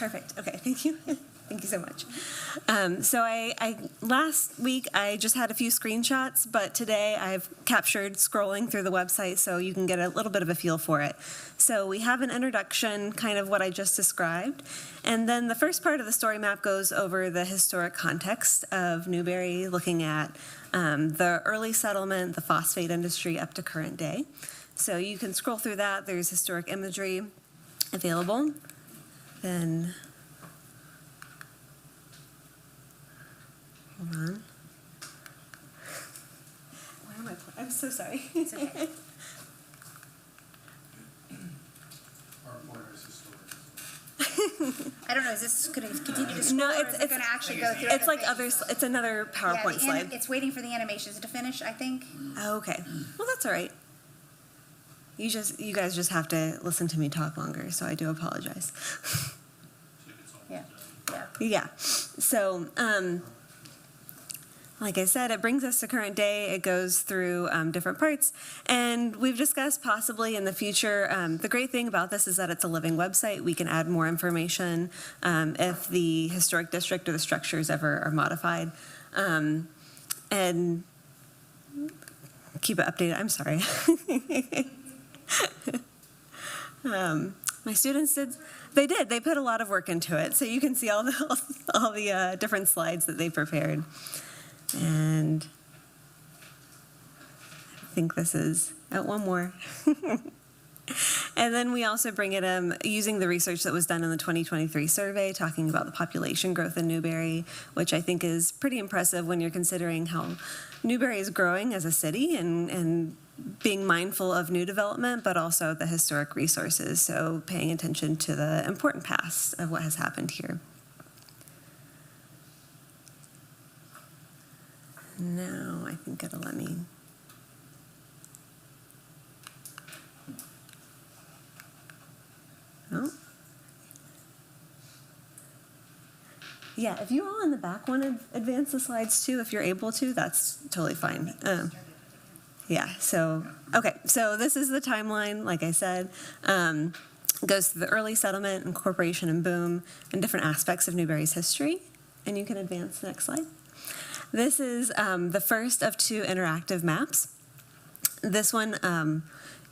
Perfect. Okay, thank you. Thank you so much. So I last week I just had a few screenshots, but today I've captured scrolling through the website so you can get a little bit of a feel for it. So we have an introduction, kind of what I just described, and then the first part of the story map goes over the historic context of Newberry, looking at the early settlement, the phosphate industry up to current day. So you can scroll through that. There's historic imagery available. Then, hold on. Where am I? I'm so sorry. It's okay. Our reporter is historic. I don't know, is this going to continue to scroll, No, or is it going to actually go through It's other like things? it's another PowerPoint slide. It's waiting for the animations to finish, I think. Oh, okay. Well, that's all right. You guys just have to listen to me talk longer, so I do apologize. Yeah, yeah. Yeah. So, like I said, it brings us to current day. It goes through different parts. And we've discussed possibly in the future, the great thing about this is that it's a living website. We can add more information if the historic district or the structures ever are modified. And keep it updated. I'm sorry. My students did. They put a lot of work into it, so you can see all the different slides that they prepared. And I think this is one more. And then we also bring it using the research that was done in the 2023 survey, talking about the population growth in Newberry, which I think is pretty impressive when you're considering how Newberry is growing as a city and being mindful of new development, but also the historic resources, so paying attention to the important past of what has happened here. Now I think it'll let me. Oh. Yeah, if you all in the back want to advance the slides too, if you're able to, that's totally fine. Yeah, so, okay, so this is the timeline, like I said. Goes through the early settlement, incorporation and boom, and different aspects of Newberry's history. And you can advance the next slide. This is the first of two interactive maps. This one,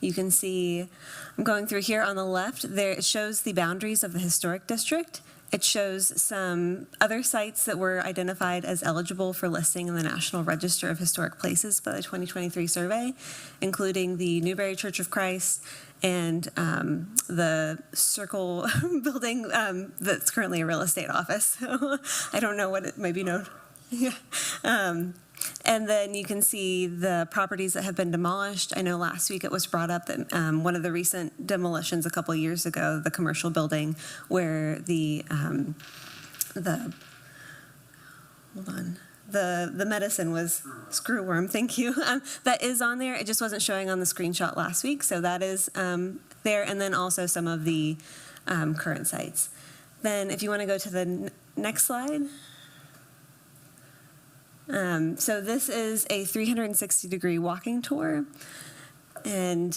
you can see, I'm going through here on the left, there it shows the boundaries of the historic district. It shows some other sites that were identified as eligible for listing in the National Register of Historic Places by the 2023 survey, including the Newberry Church of Christ and the Circle building that's currently a real estate office. So I don't know what it might be known. Yeah. And then you can see the properties that have been demolished. I know last week it was brought up that one of the recent demolitions a couple of years ago, the commercial building where the medicine was screwworm, thank you, that is on there. It just wasn't showing on the screenshot last week, so that is there. And then also some of the current sites. Then if you want to go to the next slide. So this is a 360-degree walking tour, and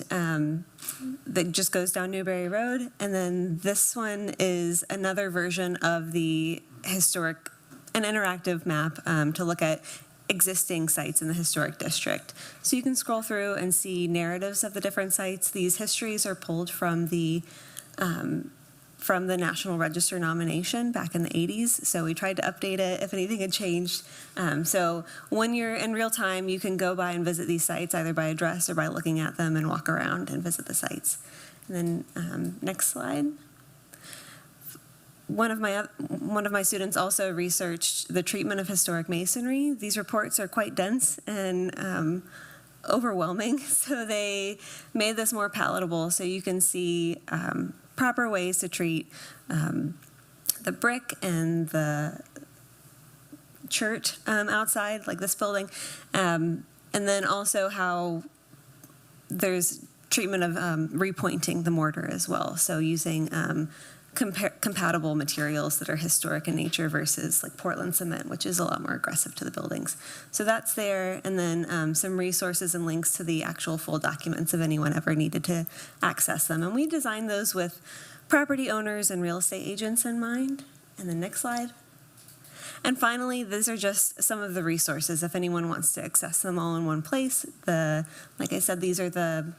that just goes down Newberry Road. And then this one is another version of the historic, an interactive map to look at existing sites in the historic district. So you can scroll through and see narratives of the different sites. These histories are pulled from the National Register nomination back in the 80s. So we tried to update it if anything had changed. So when you're in real time, you can go by and visit these sites either by address or by looking at them and walk around and visit the sites. And then next slide. One of my students also researched the treatment of historic masonry. These reports are quite dense and overwhelming, so they made this more palatable so you can see proper ways to treat the brick and the chert outside, like this building, and then also how there's treatment of repointing the mortar as well, so using compatible materials that are historic in nature versus like Portland cement, which is a lot more aggressive to the buildings. So that's there, and then some resources and links to the actual full documents if anyone ever needed to access them. And we designed those with property owners and real estate agents in mind. And the next slide. And finally, these are just some of the resources if anyone wants to access them all in one place. Like I said, these are the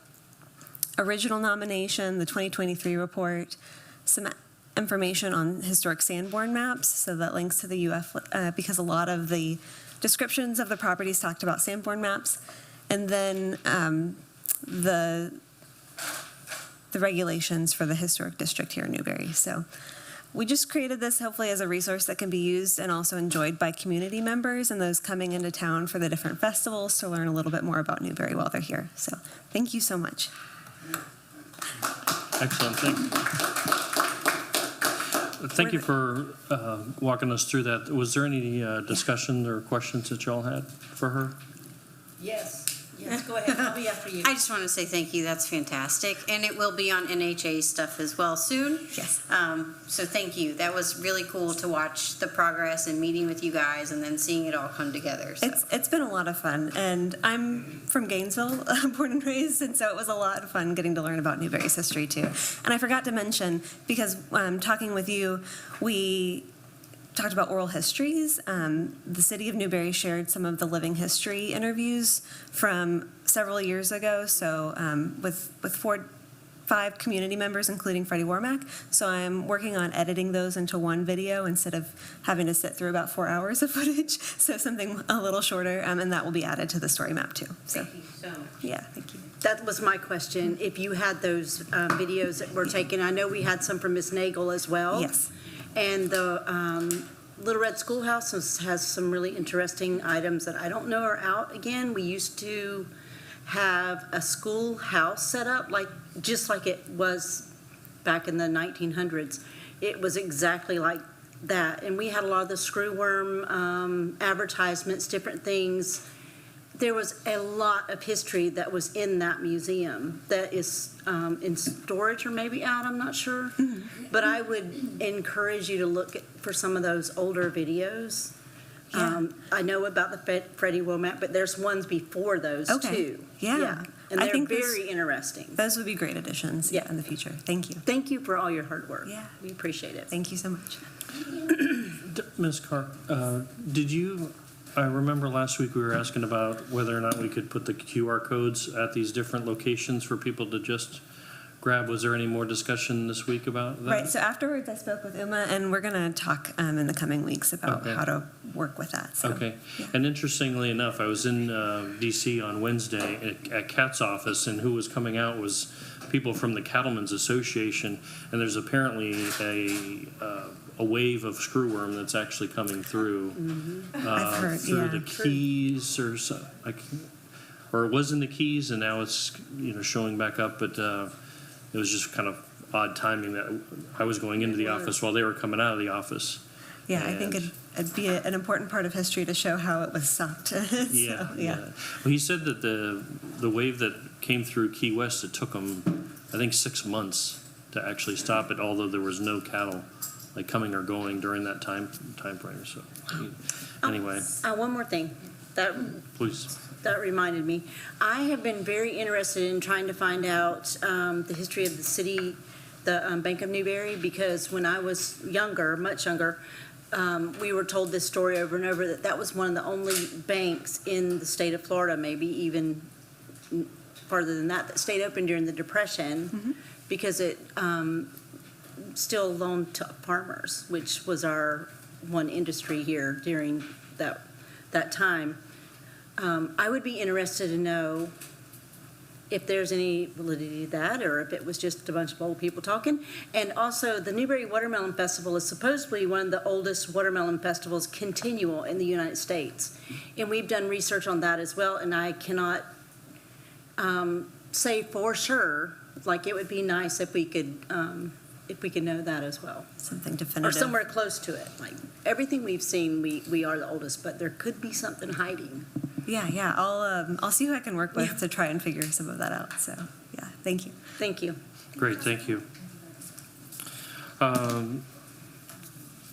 original nomination, the 2023 report, some information on historic Sanborn maps, so that links to the UF, because a lot of the descriptions of the properties talked about Sanborn maps, and then the regulations for the historic district here in Newberry. So we just created this hopefully as a resource that can be used and also enjoyed by community members and those coming into town for the different festivals to learn a little bit more about Newberry while they're here. So thank you so much. Excellent, thank you for walking us through that. Was there any discussion or questions that y'all had for her? Yes, go ahead, I'll be after you. I just want to say thank you. That's fantastic. And it will be on NHA stuff as well soon. Yes. So thank you. That was really cool to watch the progress and meeting with you guys and then seeing it all come together. So. It's been a lot of fun, and I'm from Gainesville, born and raised, and so it was a lot of fun getting to learn about Newberry's history too. And I forgot to mention, because talking with you, we talked about oral histories. The city of Newberry shared some of the living history interviews from several years ago, so with 5 community members, including Freddie Wormack. So I'm working on editing those into one video instead of having to sit through about 4 hours of footage, so something a little shorter, and that will be added to the story map too. So, Thank you so much. yeah, thank you. That was my question, if you had those videos that were taken. I know we had some from Ms. Nagel as well. Yes. And the Little Red Schoolhouse has some really interesting items that I don't know are out again. We used to have a schoolhouse set up just like it was back in the 1900s. It was exactly like that. And we had a lot of the screwworm advertisements, different things. There was a lot of history that was in that museum that is in storage or maybe out, I'm not sure. But I would encourage you to look for some of those older videos. Yeah. I know about the Freddie Womack, but there's ones before those too. Yeah. And I they're think very interesting. Those would be great additions in the future. Thank you. Thank you for all your hard work. Yeah. We appreciate it. Thank you so much. Ms. Carr, I remember last week we were asking about whether or not we could put the QR codes at these different locations for people to just grab. Was there any more discussion this week about that? Right, so afterwards I spoke with Uma, and we're going to talk in the coming weeks about Okay. how to work with that. So, Okay. yeah. And interestingly enough, I was in D.C. on Wednesday at Cat's office, and who was coming out was people from the Cattlemen's Association, and there's apparently a wave of screwworm that's actually coming through I've heard, through yeah. the Keys or so, or it was in the Keys, and now it's showing back up, but it was just kind of odd timing that I was going into the office while they were coming out of the office. Yeah, I think it'd be an important part of history to show how it was stopped. So, Yeah. yeah. Well, he said that the wave that came through Key West, it took them, I think, 6 months to actually stop it, although there was no cattle coming or going during that time frame. So anyway, One more thing. please. That reminded me. I have been very interested in trying to find out the history of the city, the Bank of Newberry, because when I was younger, much younger, we were told this story over and over that was one of the only banks in the state of Florida, maybe even farther than that stayed open during the Depression, because it still loaned to farmers, which was our one industry here during that time. I would be interested to know if there's any validity to that, or if it was just a bunch of old people talking. And also, the Newberry Watermelon Festival is supposedly one of the oldest watermelon festivals continual in the United States. And we've done research on that as well, and I cannot say for sure. It would be nice if we could know that as well. Something Or definitive. somewhere close to it. Everything we've seen, we are the oldest, but there could be something hiding. Yeah. I'll see who I can work with to try and figure some of that out. So, yeah, thank you. Thank you. Great, thank you.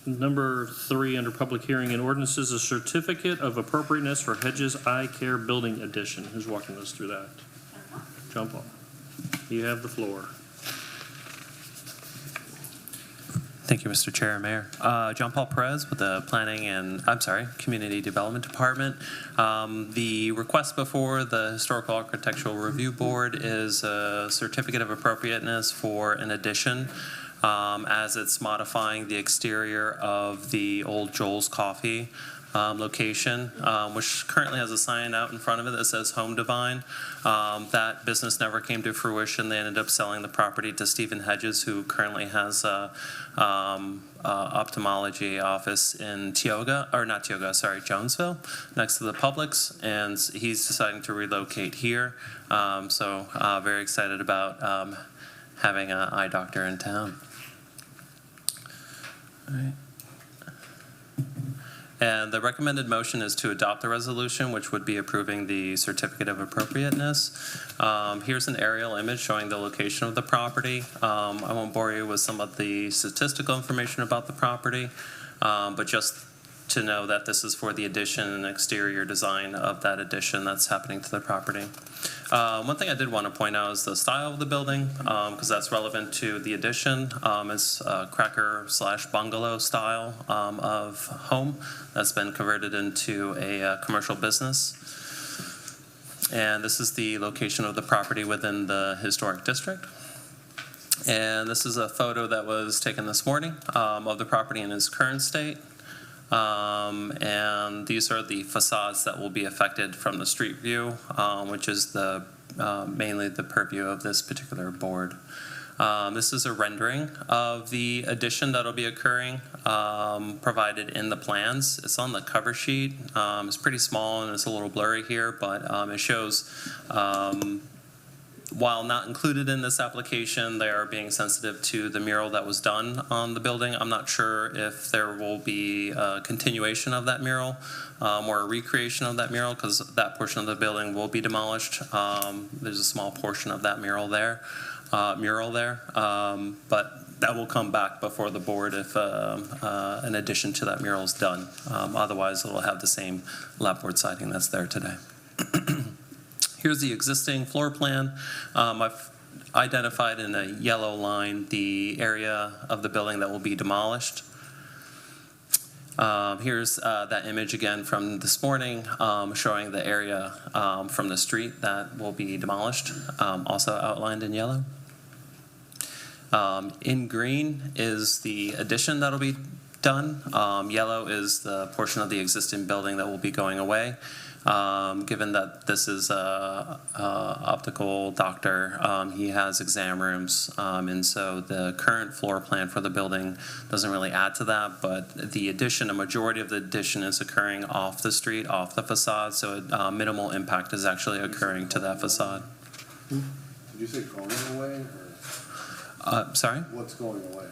Number 3 under public hearing and ordinances, a certificate of appropriateness for Hedges Eye Care Building Addition. Who's walking us through that? Jump on. You have the floor. Thank you, Mr. Chair and Mayor. John Paul Perez with the Community Development Department. The request before the Historical Architectural Review Board is a certificate of appropriateness for an addition, as it's modifying the exterior of the old Joel's Coffee location, which currently has a sign out in front of it that says Home Divine. That business never came to fruition. They ended up selling the property to Stephen Hedges, who currently has a ophthalmology office in Jonesville, next to the Publix, and he's deciding to relocate here. So very excited about having an eye doctor in town. All right. And the recommended motion is to adopt the resolution, which would be approving the certificate of appropriateness. Here's an aerial image showing the location of the property. I won't bore you with some of the statistical information about the property, but just to know that this is for the addition and exterior design of that addition that's happening to the property. One thing I did want to point out is the style of the building, because that's relevant to the addition. It's a cracker/bungalow style of home that's been converted into a commercial business. And this is the location of the property within the historic district. And this is a photo that was taken this morning of the property in its current state. And these are the facades that will be affected from the street view, which is the mainly the purview of this particular board. This is a rendering of the addition that'll be occurring, provided in the plans. It's on the cover sheet. It's pretty small and it's a little blurry here, but it shows, while not included in this application, they are being sensitive to the mural that was done on the building. I'm not sure if there will be a continuation of that mural or a recreation of that mural, because that portion of the building will be demolished. There's a small portion of that mural there, but that will come back before the board if an addition to that mural is done. Otherwise, it will have the same lapboard siding that's there today. Here's the existing floor plan. I've identified in a yellow line the area of the building that will be demolished. Here's that image again from this morning, showing the area from the street that will be demolished, also outlined in yellow. In green is the addition that'll be done. Yellow is the portion of the existing building that will be going away. Given that this is a optical doctor, he has exam rooms, and so the current floor plan for the building doesn't really add to that, but the addition, a majority of the addition is occurring off the street, off the facade, so minimal impact is actually occurring to that facade. Did you say going away, or Sorry? what's going away?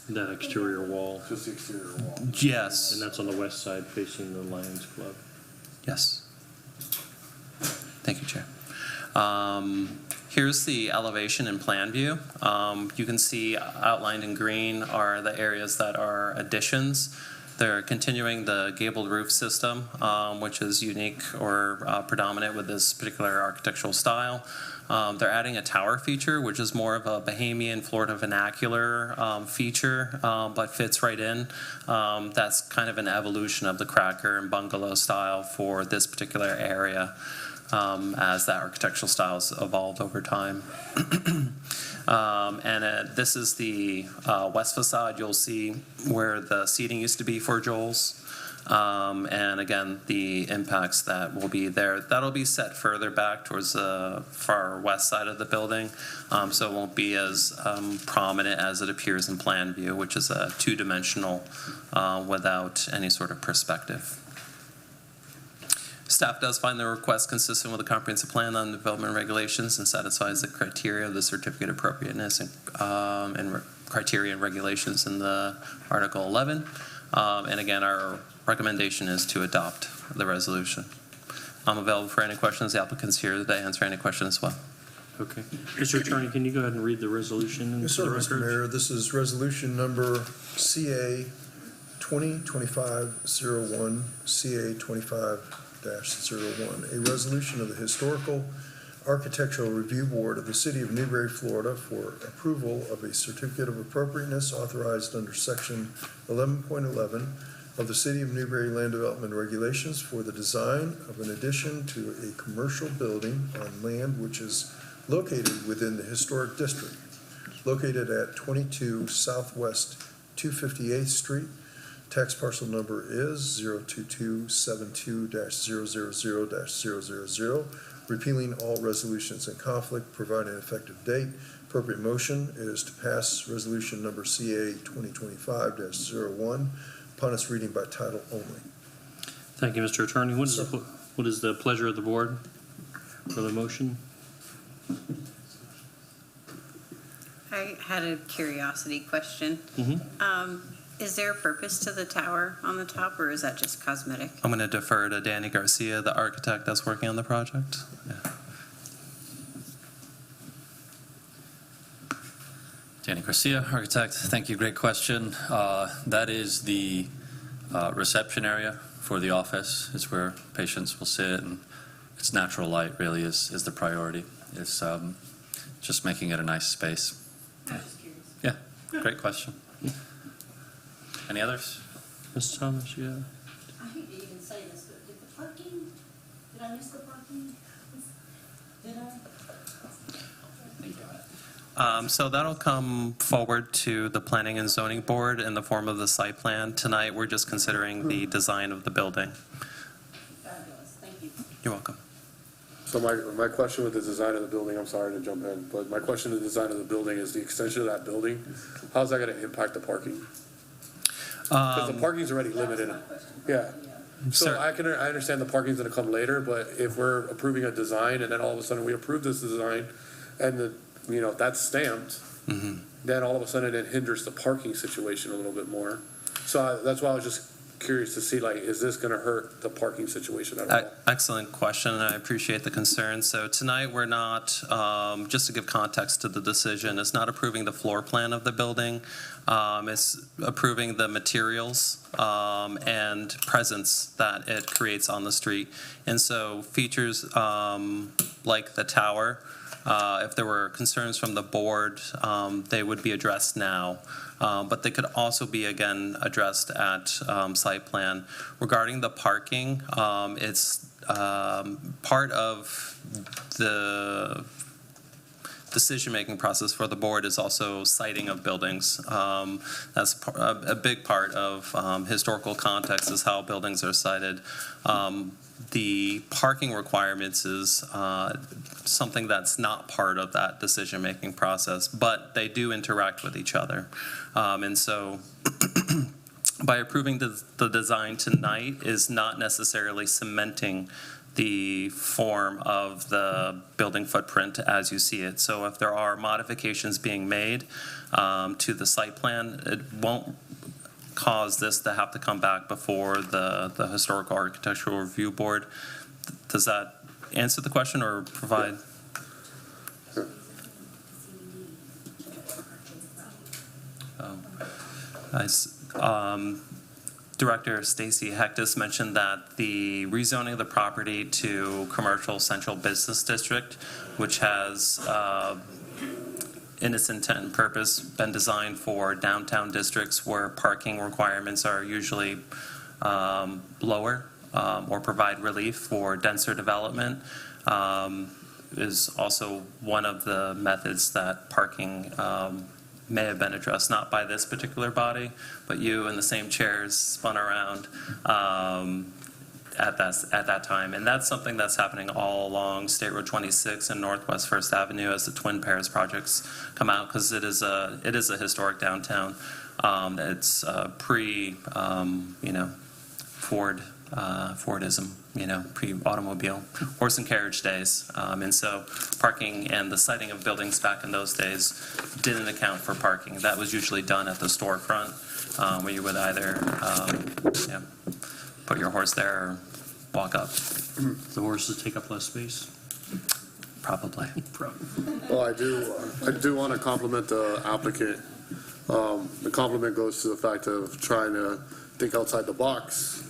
That exterior wall, Just the exterior wall? Yes. and that's on the west side facing the Lions Club. Yes. Thank you, Chair. Here's the elevation and plan view. You can see outlined in green are the areas that are additions. They're continuing the gabled roof system, which is unique or predominant with this particular architectural style. They're adding a tower feature, which is more of a Bahamian Florida vernacular feature, but fits right in. That's kind of an evolution of the cracker and bungalow style for this particular area, as that architectural style has evolved over time. This is the west facade. You'll see where the seating used to be for Joel's. And again, the impacts that will be there, that'll be set further back towards the far west side of the building, so it won't be as prominent as it appears in plan view, which is a two-dimensional without any sort of perspective. Staff does find the request consistent with the comprehensive plan on development regulations and satisfies the criteria of the certificate of appropriateness and criteria and regulations in the Article 11. And again, our recommendation is to adopt the resolution. I'm available for any questions. The applicant's here to answer any questions as well. Okay. Mr. Attorney, can you go ahead and read the resolution? Yes, sir, Mr. Mayor. This is resolution number CA 2025-01, CA 25-01, a resolution of the Historical Architectural Review Board of the City of Newberry, Florida for approval of a certificate of appropriateness authorized under Section 11.11 of the City of Newberry Land Development Regulations for the design of an addition to a commercial building on land which is located within the Historic District, located at 22 Southwest 258th Street. Tax parcel number is 02272-000-000, repealing all resolutions in conflict, providing an effective date. Appropriate motion is to pass resolution number CA 2025-01 upon its reading by title only. Thank you, Mr. Attorney. What is the pleasure of the board for the motion? I had a curiosity question. Mm-hmm. Is there a purpose to the tower on the top, or is that just cosmetic? I'm going to defer to Danny Garcia, the architect that's working on the project. Yeah. Danny Garcia, architect. Thank you. Great question. That is the reception area for the office. It's where patients will sit, and its natural light really is the priority. It's just making it a nice space. Yeah, great question. Any others? Ms. Thomas, yeah. I hate to even say this, but did I miss the parking? Did I? So that'll come forward to the Planning and Zoning Board in the form of the site plan. Tonight, we're just considering the design of the building. Fabulous, thank you. You're welcome. So my question with the design of the building, I'm sorry to jump in, but my question to the design of the building is the extension of that building, how's that gonna impact the parking? Because the parking's already limited. Yeah. So Sir. I understand the parking's gonna come later, but if we're approving a design and then all of a sudden we approve this design and that's stamped, then all of a sudden it hinders the parking situation a little bit more. So that's why I was just curious to see, is this gonna hurt the parking situation at all? Excellent question, and I appreciate the concern. So tonight, we're not, just to give context to the decision, it's not approving the floor plan of the building. It's approving the materials and presence that it creates on the street. And so features like the tower, if there were concerns from the board, they would be addressed now. But they could also be, again, addressed at site plan. Regarding the parking, it's part of the decision-making process for the board is also siting of buildings. That's a big part of historical context is how buildings are sited. The parking requirements is something that's not part of that decision-making process, but they do interact with each other. And so by approving the design tonight is not necessarily cementing the form of the building footprint as you see it. So if there are modifications being made to the site plan, it won't cause this to have to come back before the Historical Architectural Review Board. Does that answer the question or provide? Director Stacy Hectus mentioned that the rezoning of the property to Commercial Central Business District, which has in its intent and purpose been designed for downtown districts where parking requirements are usually lower or provide relief for denser development, is also one of the methods that parking may have been addressed, not by this particular body, but you in the same chairs spun around at that time. And that's something that's happening all along State Road 26 and Northwest First Avenue as the Twin Pairs projects come out, because it is a historic downtown. It's Fordism, pre-automobile, horse and carriage days. And so parking and the siting of buildings back in those days didn't account for parking. That was usually done at the storefront, where you would either put your horse there or walk up. The horses take up less space? Probably. Well, I do want to compliment the applicant. The compliment goes to the fact of trying to think outside the box.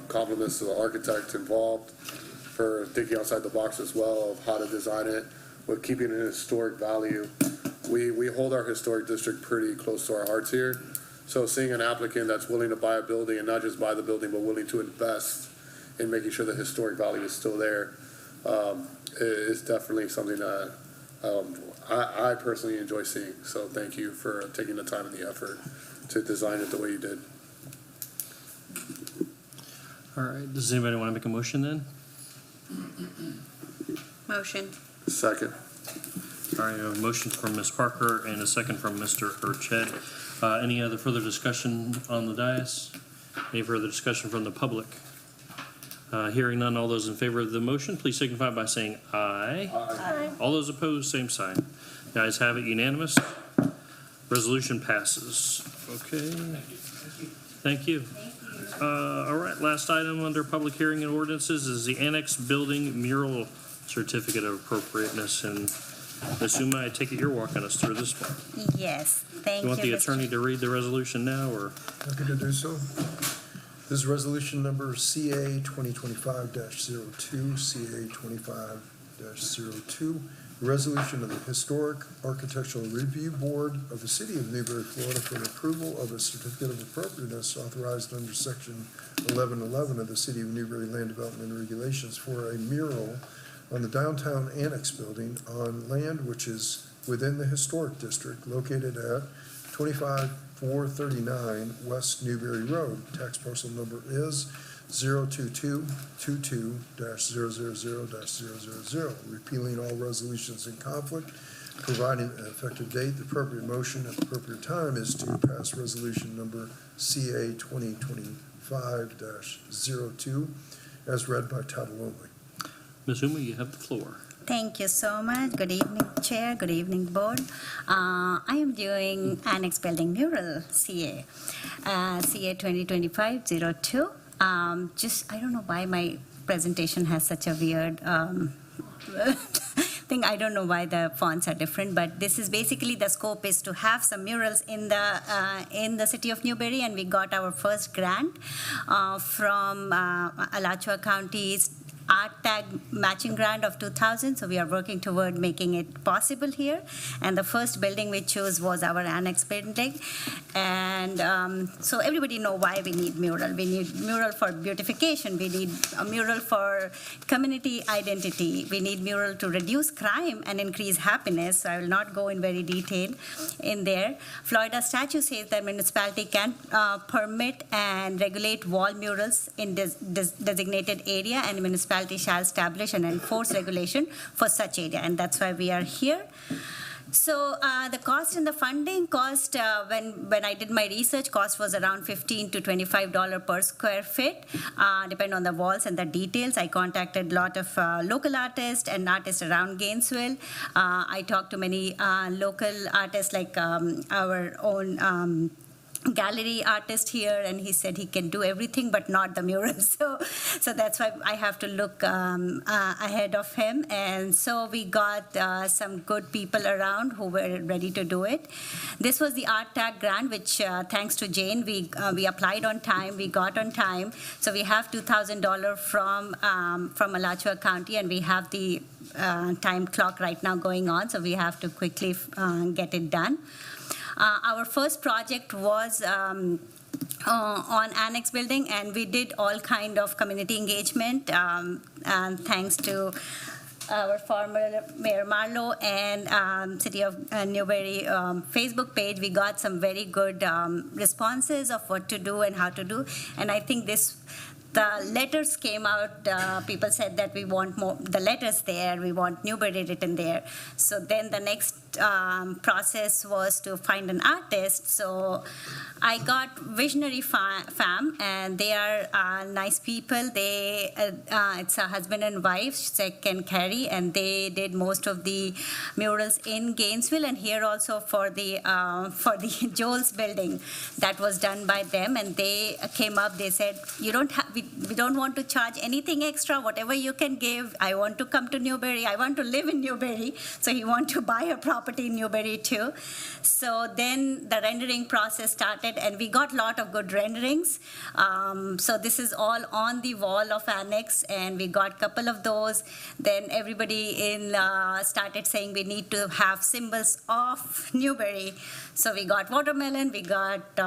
Compliments to the architect involved. for thinking outside the box as well of how to design it with keeping an historic value. We hold our historic district pretty close to our hearts here. So seeing an applicant that's willing to buy a building and not just buy the building, but willing to invest in making sure the historic value is still there, is definitely something that I personally enjoy seeing. So thank you for taking the time and the effort to design it the way you did. All right, does anybody want to make a motion then? Motion. Second. All right, I have a motion from Ms. Parker and a second from Mr. Urchet. Any other further discussion on the dais? Any further discussion from the public? Hearing none, all those in favor of the motion, please signify by saying aye. Aye. All those opposed, same sign. The ayes have it, unanimous. Resolution passes. Okay. Thank you. All right, last item under public hearing and ordinances is the annex building mural certificate of appropriateness. And Ms. Uma, I take it you're walking us through this one. Yes, thank You you. want the Mr. attorney to read the resolution now, or? Happy to do so. This is resolution number CA 2025-02, CA 25-02, a resolution of the Historic Architectural Review Board of the City of Newberry, Florida, for the approval of a certificate of appropriateness authorized under Section 1111 of the City of Newberry Land Development Regulations for a mural on the downtown annex building on land which is within the historic district located at 25439 West Newberry Road. Tax parcel number is 02222-000-000, repealing all resolutions in conflict, providing an effective date. The appropriate motion at the appropriate time is to pass resolution number CA 2025-02 as read by title only. Ms. Uma, you have the floor. Thank you so much. Good evening, Chair. Good evening, Board. I am doing Annex Building Mural CA, CA 2025-02. I don't know why my presentation has such a weird thing. I don't know why the fonts are different, but this is basically the scope is to have some murals in the city of Newberry, and we got our first grant from Alachua County's Art Tag matching grant of 2,000, so we are working toward making it possible here. And the first building we chose was our annex building. And so everybody know why we need mural. We need mural for beautification. We need a mural for community identity. We need mural to reduce crime and increase happiness. So I will not go in very detail in there. Florida statute says that municipality can permit and regulate wall murals in designated area, and municipality shall establish and enforce regulation for such area, and that's why we are here. So the cost and the funding cost, when I did my research, cost was around $15 to $25 per square feet, depending on the walls and the details. I contacted a lot of local artists and artists around Gainesville. I talked to many local artists like our own gallery artist here, and he said he can do everything but not the murals. So that's why I have to look ahead of him. And so we got some good people around who were ready to do it. This was the Art Tag grant, which thanks to Jane, we applied on time, we got on time. So we have $2,000 from Alachua County, and we have the time clock right now going on, so we have to quickly get it done. Our first project was on annex building, and we did all kind of community engagement, and thanks to our former Mayor Marlowe and City of Newberry Facebook page, we got some very good responses of what to do and how to do. And I think the letters came out, people said that we want more, the letters there, we want Newberry written there. So then the next process was to find an artist. So I got Visionary Fam, and they are nice people. It's a husband and wife, Sek and Carrie, and they did most of the murals in Gainesville, and here also for the Joel's building. That was done by them, and they came up, they said, we we don't want to charge anything extra, whatever you can give. I want to come to Newberry. I want to live in Newberry. So he want to buy a property in Newberry too. So then the rendering process started, and we got a lot of good renderings. So this is all on the wall of annex, and we got a couple of those. Then everybody started saying we need to have symbols of Newberry. So we got watermelon, we got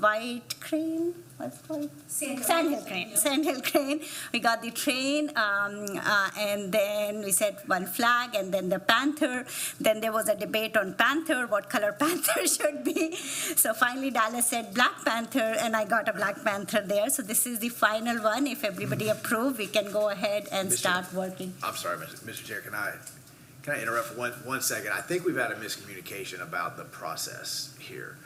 white crane, what's it called? Sandhill crane. Sandhill crane. We got the train, and then we said one flag, and then the panther. Then there was a debate on panther, what color panther should be. So finally Dallas said Black Panther, and I got a Black Panther there. So this is the final one. If everybody approve, we can go ahead and start working. I'm sorry, Mr. Chair, can I interrupt for one second? I think we've had a miscommunication about the process here.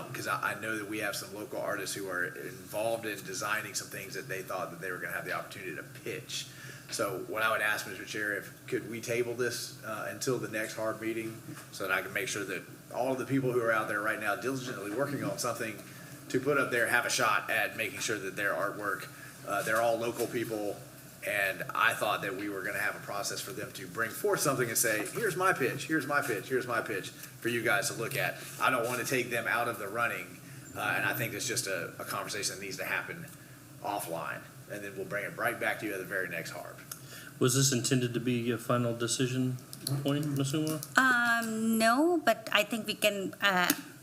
Because I know that we have some local artists who are involved in designing some things that they thought that they were going to have the opportunity to pitch. So what I would ask, Mr. Chair, could we table this until the next hard meeting so that I can make sure that all of the people who are out there right now diligently working on something to put up there have a shot at making sure that their artwork, they're all local people. And I thought that we were going to have a process for them to bring forth something and say, here's my pitch, here's my pitch, here's my pitch for you guys to look at. I don't want to take them out of the running. And I think it's just a conversation that needs to happen offline. And then we'll bring it right back to you at the very next harp. Was this intended to be a final decision point, Ms. Umar? No, but I think we can,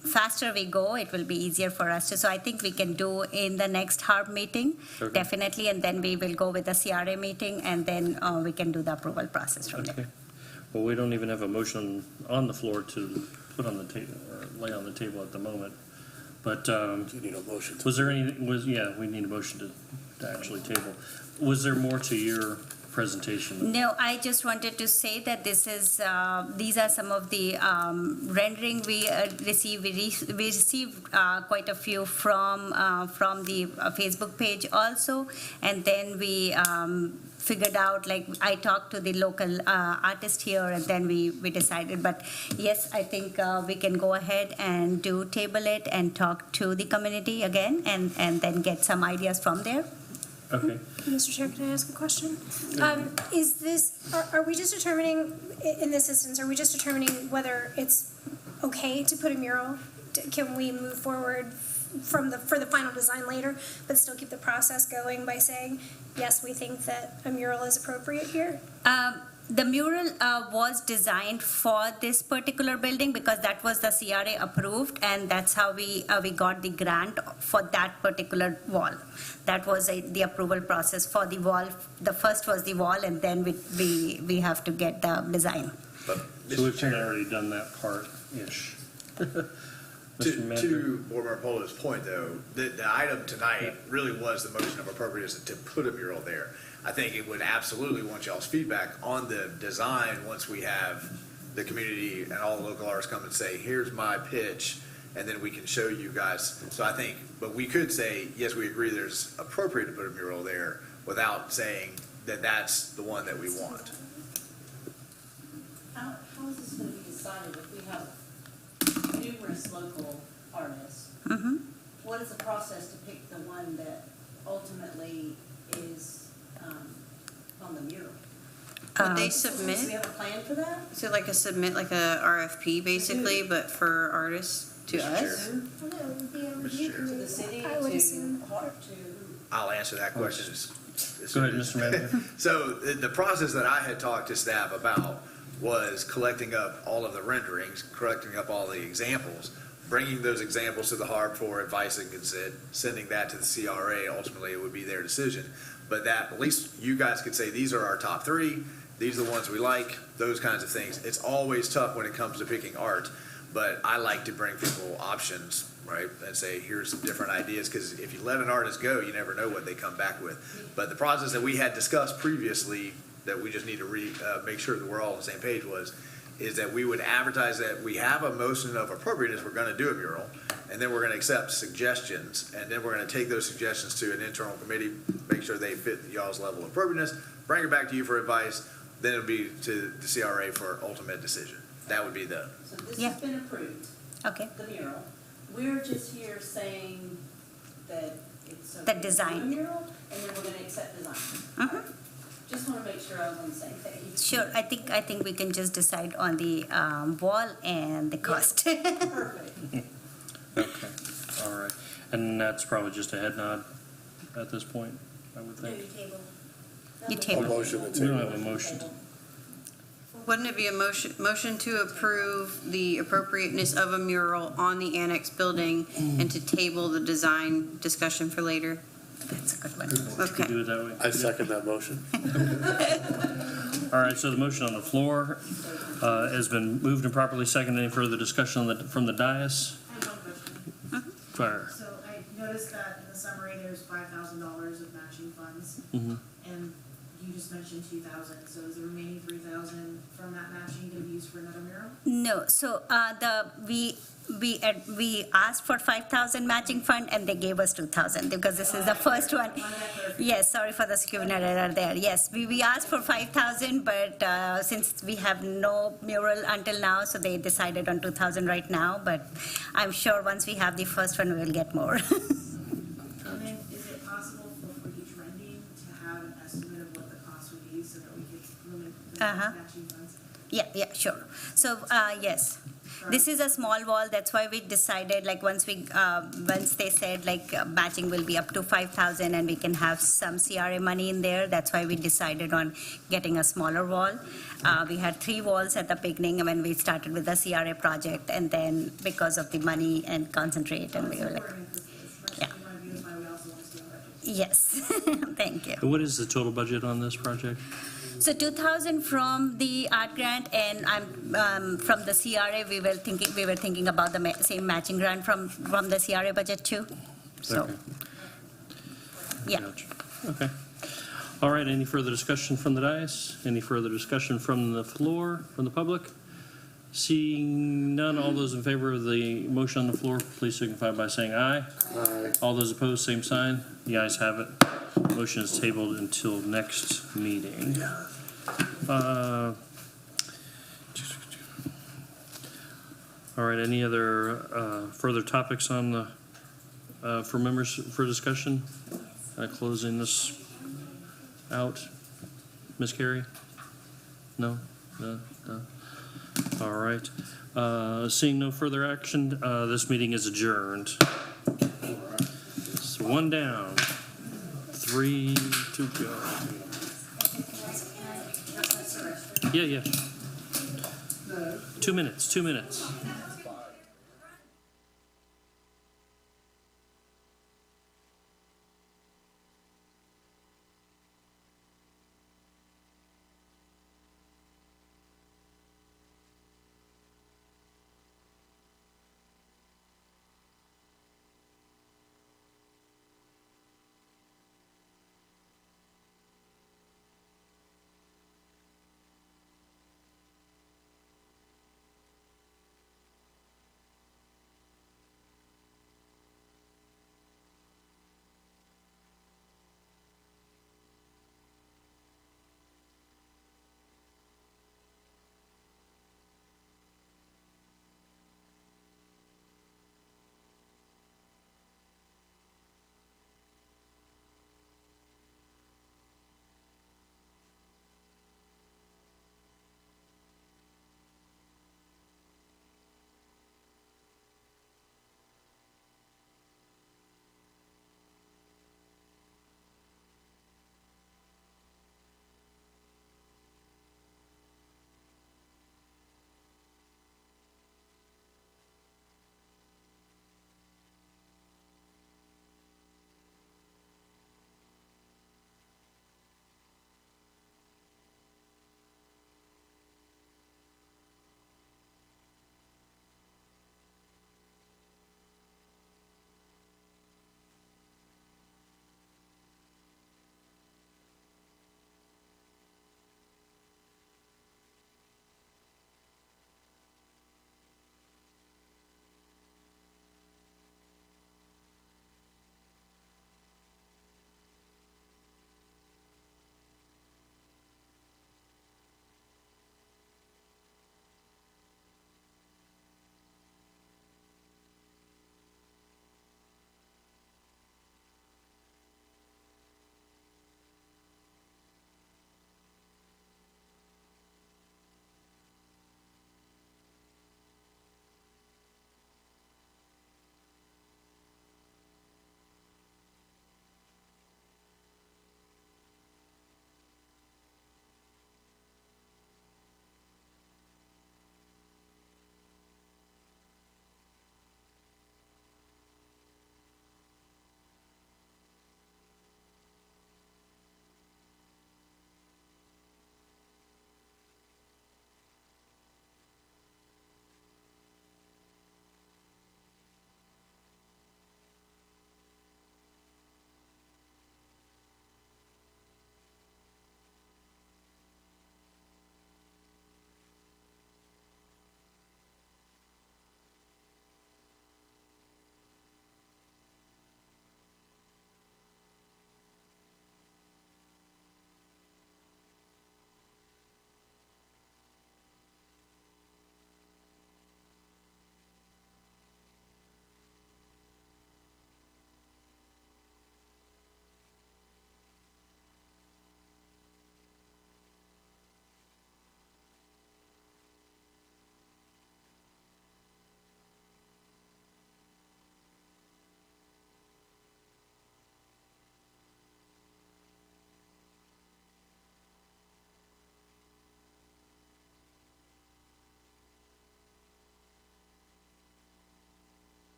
faster we go, it will be easier for us to. So I think we can do in the next HARB meeting, Okay. definitely, and then we will go with the CRA meeting, and then we can do the approval process from Okay. there. Well, we don't even have a motion on the floor to put on the table, or lay on the table at the moment. But You need a motion. was there any, we need a motion to actually table. Was there more to your presentation? No, I just wanted to say that this is, these are some of the rendering we received. We received quite a few from the Facebook page also, and then we figured out, like, I talked to the local artist here, and then we decided. But yes, I think we can go ahead and table it and talk to the community again, and then get some ideas from there. Okay. Mr. Chair, can I ask a question? Is this, are we just determining, in this instance, are we just determining whether it's okay to put a mural? Can we move forward for the final design later, but still keep the process going by saying, yes, we think that a mural is appropriate here? The mural was designed for this particular building because that was the CRA approved, and that's how we got the grant for that particular wall. That was the approval process for the wall. The first was the wall, and then we have to get the design. But, So we've Mr. kind of Chair, already done that part-ish. to Board Member Polo's point, though, the item tonight really was the motion of appropriateness to put a mural there. I think it would absolutely want y'all's feedback on the design once we have the community and all the local artists come and say, here's my pitch, and then we can show you guys. So I think, but we could say, yes, we agree there's appropriate to put a mural there without saying that that's the one that we want. How is this going to be decided if we have numerous local artists? Mm-hmm. What is the process to pick the one that ultimately is on the mural? Would they Do we submit, have a plan for that? is it like a RFP basically, but for artists to Mr. us? Mr. Chair. To the city, I would assume. to I'll answer that question. Go ahead, Mr. Manager. So the process that I had talked to staff about was collecting up all of the renderings, collecting up all the examples, bringing those examples to the HARB for advice and consent, sending that to the CRA. Ultimately, it would be their decision. But that, at least you guys could say, these are our top three, these are the ones we like, those kinds of things. It's always tough when it comes to picking art, but I like to bring people options, right? And say, here's some different ideas, because if you let an artist go, you never know what they come back with. But the process that we had discussed previously, that we just need to make sure that we're all on the same page is that we would advertise that we have a motion of appropriateness, we're gonna do a mural, and then we're gonna accept suggestions, and then we're gonna take those suggestions to an internal committee, make sure they fit y'all's level of appropriateness, bring it back to you for advice, then it'll be to the CRA for ultimate decision. That would be the, So this Yeah. has been approved, Okay. the mural. We're just here saying that it's okay The to do design. a mural. and then we're gonna accept design. Mhm. Just wanna make sure I was on the same page. Sure, I think we can just decide on the wall and the cost. Perfect. Okay, all right. And that's probably just a head nod at this point, I would think. You A table. motion to We don't table. have a motion. Wouldn't it be a motion to approve the appropriateness of a mural on the annex building and to table the design discussion for later? That's a good one. Could Okay. do it that way. I second that motion. All right, so the motion on the floor has been moved and properly seconded. Any further discussion from the dais? I have one question. Fire. So I noticed that in the summary, there's $5,000 of matching funds, Mhm. and you just mentioned 2,000, so is the remaining 3,000 from that matching gonna be used for another mural? No, so we asked for 5,000 matching fund and they gave us 2,000 because this is the first one. Yes, sorry for the scrivener error there. Yes, we asked for 5,000, but since we have no mural until now, so they decided on 2,000 right now. But I'm sure once we have the first one, we will get more. And then is it possible for each rendering to have an estimate of what the cost would be so that we could limit the Uh-huh. matching funds? Yeah, sure. So, yes. This is a small wall, that's why we decided, like, once they said, like, matching will be up to 5,000 and we can have some CRA money in there, that's why we decided on getting a smaller wall. We had 3 walls at the beginning when we started with the CRA project, and then because of the money and concentrate, and we were like, yeah. Yes, thank you. And what is the total budget on this project? So 2,000 from the art grant, and I'm from the CRA. We were thinking about the same matching grant from the CRA budget too. So, Okay. yeah. Gotcha. Okay. All right, any further discussion from the dais? Any further discussion from the floor, from the public? Seeing none, all those in favor of the motion on the floor, please signify by saying aye. Aye. All those opposed, same sign. The ayes have it. Motion is tabled until next meeting. All right, any other further topics on the, for members for discussion? Closing this out. Ms. Carey? No? No? No? All right. Seeing no further action, this meeting is adjourned. So 1 down, 3 to go. Yeah. 2 minutes, 2 minutes.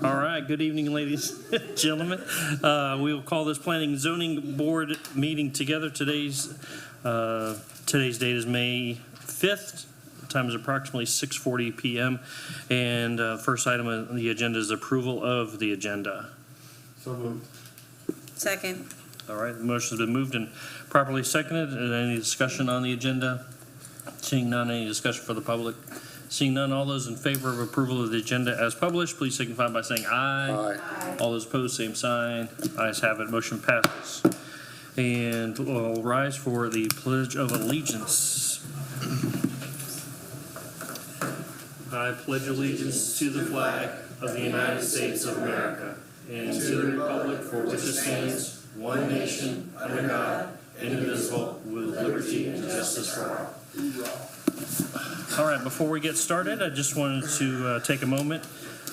All right, good evening, ladies and gentlemen. We will call this Planning and Zoning Board meeting together. Today's date is May 5th. The time is approximately 6:40 p.m. And first item on the agenda is approval of the agenda. So moved. Second. All right, the motion has been moved and properly seconded. Any discussion on the agenda? Seeing none, any discussion for the public? Seeing none, all those in favor of approval of the agenda as published, please signify by saying aye. Aye. All those opposed, same sign. Ayes have it, motion passes. And we'll rise for the Pledge of Allegiance. I pledge allegiance to the flag of the United States of America and to the republic for which it stands, one nation, under God, indivisible, with liberty and justice for all. All right, before we get started, I just wanted to take a moment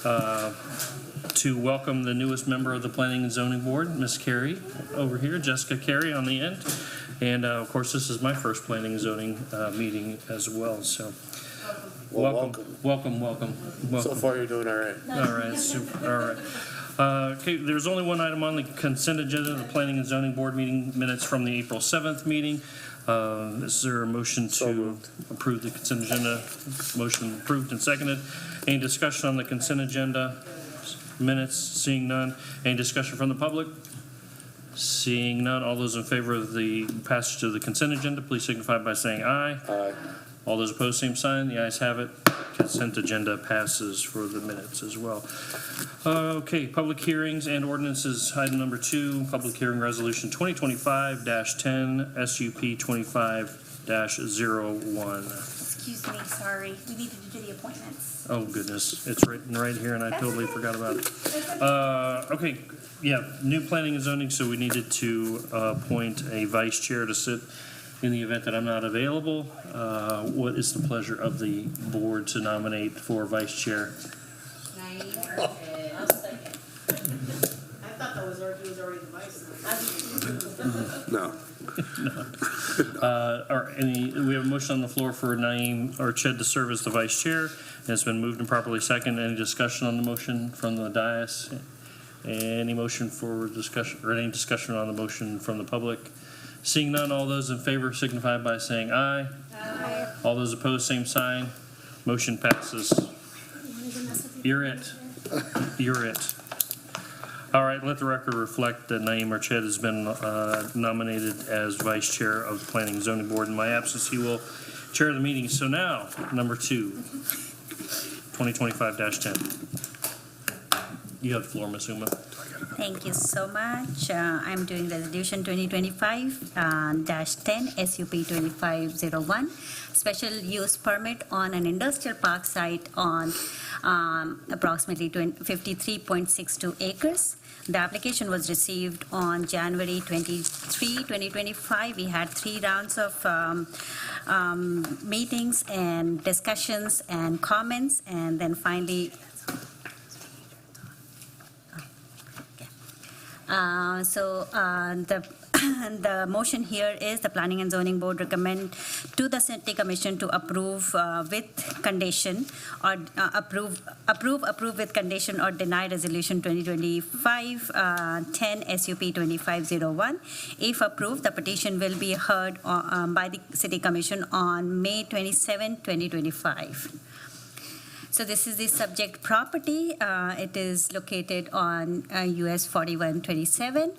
to welcome the newest member of the Planning and Zoning Board, Ms. Carey, over here, Jessica Carey on the end. And of course, this is my first Planning and Zoning meeting as well, so. Well, Welcome. So far, you're doing all right. All right, super, all right. Okay, there's only one item on the consent agenda, the Planning and Zoning Board meeting minutes from the April 7th meeting. Is there a motion to approve the consent agenda? Motion approved and seconded. Any discussion on the consent agenda minutes? Seeing none. Any discussion from the public? Seeing none. All those in favor of the passage of the consent agenda, please signify by saying aye. Aye. All those opposed, same sign. The ayes have it. Consent agenda passes for the minutes as well. Okay, public hearings and ordinances. Item number 2, public hearing resolution 2025-10, SUP 25-01. Excuse me, sorry. We needed to do the appointments. Oh, goodness. It's written right here, and I totally forgot about it. Okay, yeah, new planning and zoning, so we needed to appoint a vice chair to sit in the event that I'm not available. What is the pleasure of the board to nominate for vice chair? I thought he was already the vice. No. We have a motion on the floor for Naeem or Ched to serve as the vice chair, and it's been moved and properly seconded. Any discussion on the motion from the dais? Any motion for discussion, or any discussion on the motion from the public? Seeing none, all those in favor signify by saying aye. Aye. All those opposed, same sign. Motion passes. You're it. All right, let the record reflect that Naeem Arched has been nominated as vice chair of the Planning and Zoning Board. In my absence, he will chair the meeting. So now, number 2, 2025-10. You have the floor, Ms. Uma. Thank you so much. I'm doing resolution 2025-10 SUP 2501, special use permit on an industrial park site on approximately 53.62 acres. The application was received on January 23, 2025. We had 3 rounds of meetings and discussions and comments, and then finally the motion here is the Planning and Zoning Board recommend to the City Commission to approve with condition or approve with condition or deny resolution 2025-10 SUP 2501. If approved, the petition will be heard by the City Commission on May 27, 2025. So this is the subject property. It is located on US 4127.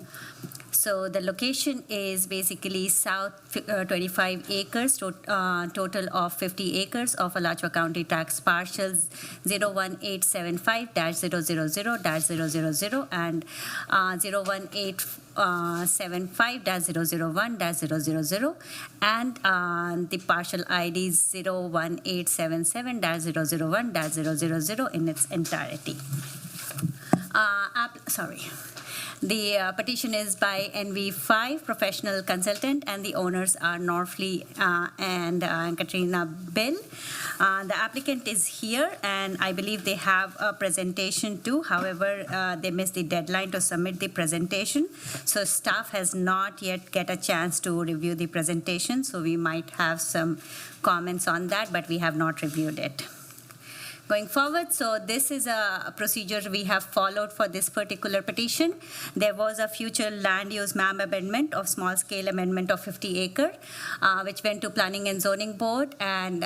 So the location is basically south 25 acres, total of 50 acres of Alachua County tax parcels 01875-000-000 and 01875-001-000 and the parcel ID is 01877-001-000 in its entirety. The petition is by NV5 Professional Consultant, and the owners are Norfleet and Katrina Bill. The applicant is here, and I believe they have a presentation too. However, they missed the deadline to submit the presentation, so staff has not yet get a chance to review the presentation, so we might have some comments on that, but we have not reviewed it. Going forward, so this is a procedure we have followed for this particular petition. There was a future land use map amendment of small scale amendment of 50 acre, which went to Planning and Zoning Board and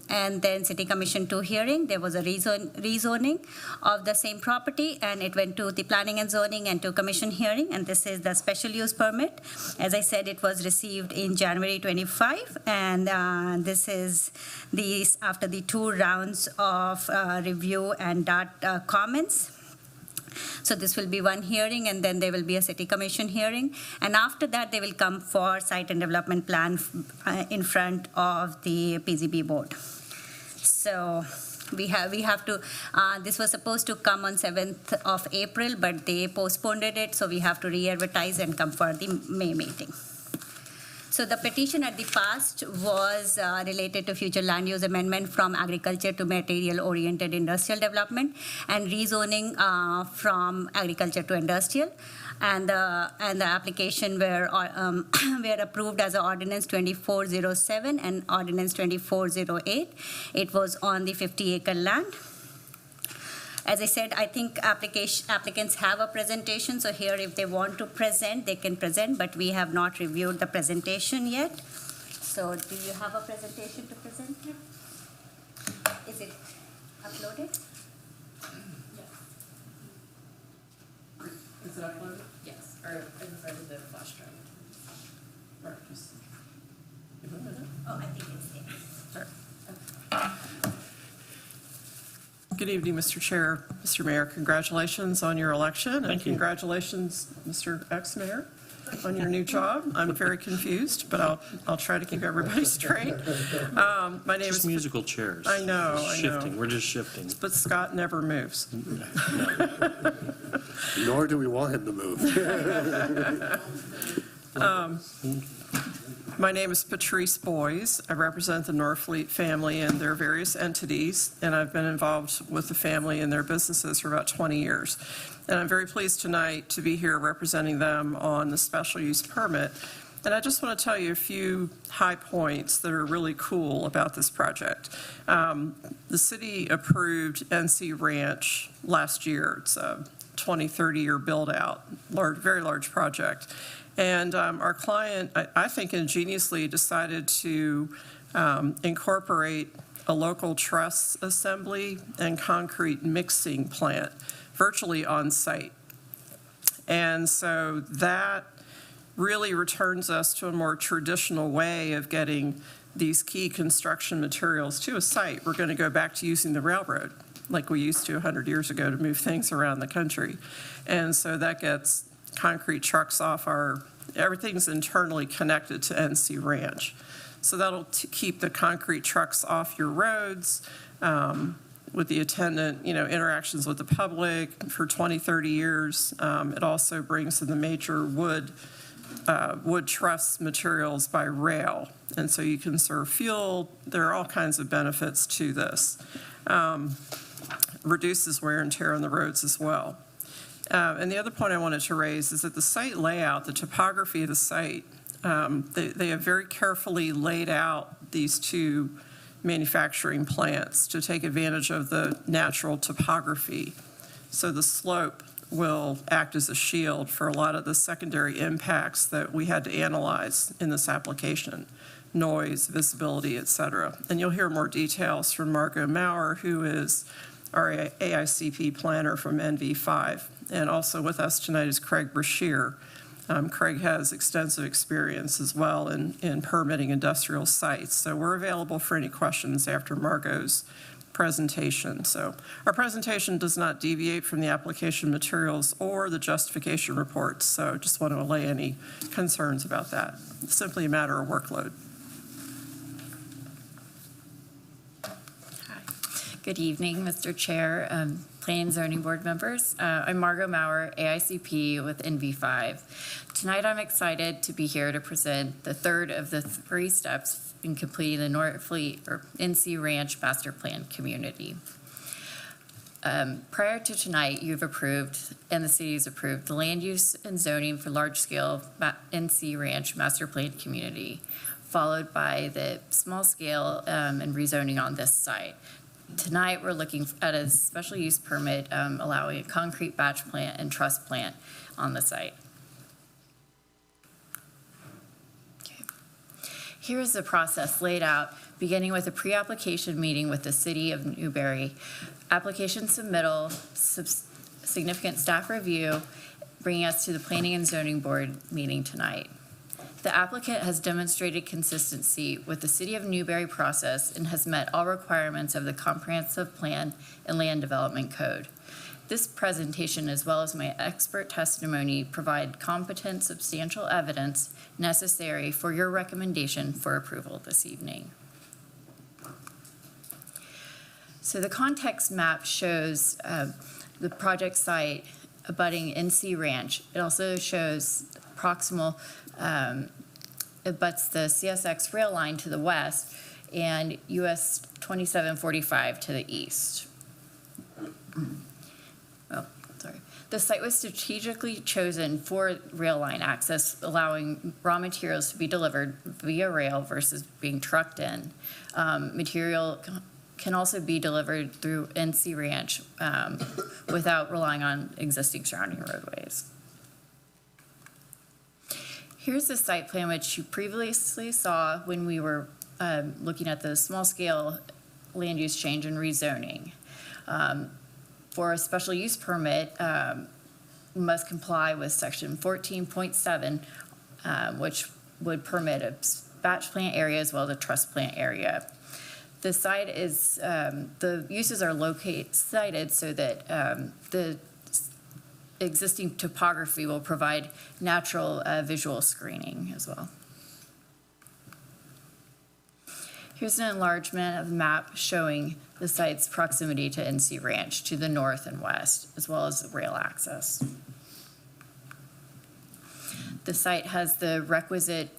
then City Commission 2 hearing. There was a rezoning of the same property, and it went to the Planning and Zoning and to Commission hearing, and this is the special use permit. As I said, it was received in January 25, and this is after the 2 rounds of review and comments. So this will be one hearing, and then there will be a City Commission hearing. And after that, they will come for site and development plan in front of the PZB board. So we have to, this was supposed to come on 7th of April, but they postponed it, so we have to re-advertise and come for the May meeting. So the petition at the past was related to future land use amendment from agriculture to material-oriented industrial development and rezoning from agriculture to industrial. And the application were approved as Ordinance 2407 and Ordinance 2408. It was on the 50-acre land. As I said, I think applicants have a presentation, so here if they want to present, they can present, but we have not reviewed the presentation yet. So do you have a presentation to present here? Is it uploaded? Yes. Is it uploaded? Yes. Or inside the flash drive? Or just. Oh, I think it's there. Good evening, Mr. Chair, Mr. Mayor. Congratulations on your election. Thank you. Congratulations, Mr. Ex-Mayor, on your new job. I'm very confused, but I'll try to keep everybody straight. My name Just is musical chairs. I know. Shifting. We're just shifting. But Scott never moves. Nor do we want him to move. My name is Patrice Boyes. I represent the Norfleet family and their various entities, and I've been involved with the family and their businesses for about 20 years. And I'm very pleased tonight to be here representing them on the special use permit. And I just want to tell you a few high points that are really cool about this project. The city approved NC Ranch last year. It's a 20, 30-year build-out, very large project. And our client, I think, ingeniously decided to incorporate a local truss assembly and concrete mixing plant virtually on site. And so that really returns us to a more traditional way of getting these key construction materials to a site. We're going to go back to using the railroad like we used to 100 years ago to move things around the country. And so that gets concrete trucks off everything's internally connected to NC Ranch. So that'll keep the concrete trucks off your roads with the attendant, interactions with the public for 20, 30 years. It also brings in the major wood truss materials by rail. And so you can serve fuel. There are all kinds of benefits to this. Reduces wear and tear on the roads as well. And the other point I wanted to raise is that the site layout, the topography of the site, they have very carefully laid out these 2 manufacturing plants to take advantage of the natural topography. So the slope will act as a shield for a lot of the secondary impacts that we had to analyze in this application: noise, visibility, et cetera. And you'll hear more details from Margot Maurer, who is our AICP planner from NV5. And also with us tonight is Craig Brashear. Craig has extensive experience as well in permitting industrial sites. So we're available for any questions after Margot's presentation. So our presentation does not deviate from the application materials or the justification reports. So just want to allay any concerns about that. It's simply a matter of workload. Good evening, Mr. Chair. Planning and Zoning Board members. I'm Margot Maurer, AICP with NV5. Tonight I'm excited to be here to present the third of the 3 steps in completing the Northfleet or NC Ranch Master Plan community. Prior to tonight, you've approved, and the city's approved, the land use and zoning for large-scale NC Ranch Master Plan community, followed by the small-scale and rezoning on this site. Tonight, we're looking at a special use permit allowing a concrete batch plant and truss plant on the site. Okay. Here is the process laid out, beginning with a pre-application meeting with the City of Newberry, application submittal, significant staff review, bringing us to the Planning and Zoning Board meeting tonight. The applicant has demonstrated consistency with the City of Newberry process and has met all requirements of the Comprehensive Plan and Land Development Code. This presentation, as well as my expert testimony, provide competent, substantial evidence necessary for your recommendation for approval this evening. So the context map shows the project site abutting NC Ranch. It also shows proximal, abuts the CSX rail line to the west and US 2745 to the east. Oh, sorry. The site was strategically chosen for rail line access, allowing raw materials to be delivered via rail versus being trucked in. Material can also be delivered through NC Ranch without relying on existing surrounding roadways. Here's the site plan which you previously saw when we were looking at the small-scale land use change and rezoning. For a special use permit, you must comply with section 14.7, which would permit a batch plant area as well as a truss plant area. The site is, the uses are cited so that the existing topography will provide natural visual screening as well. Here's an enlargement of the map showing the site's proximity to NC Ranch to the north and west, as well as the rail access. The site has the requisite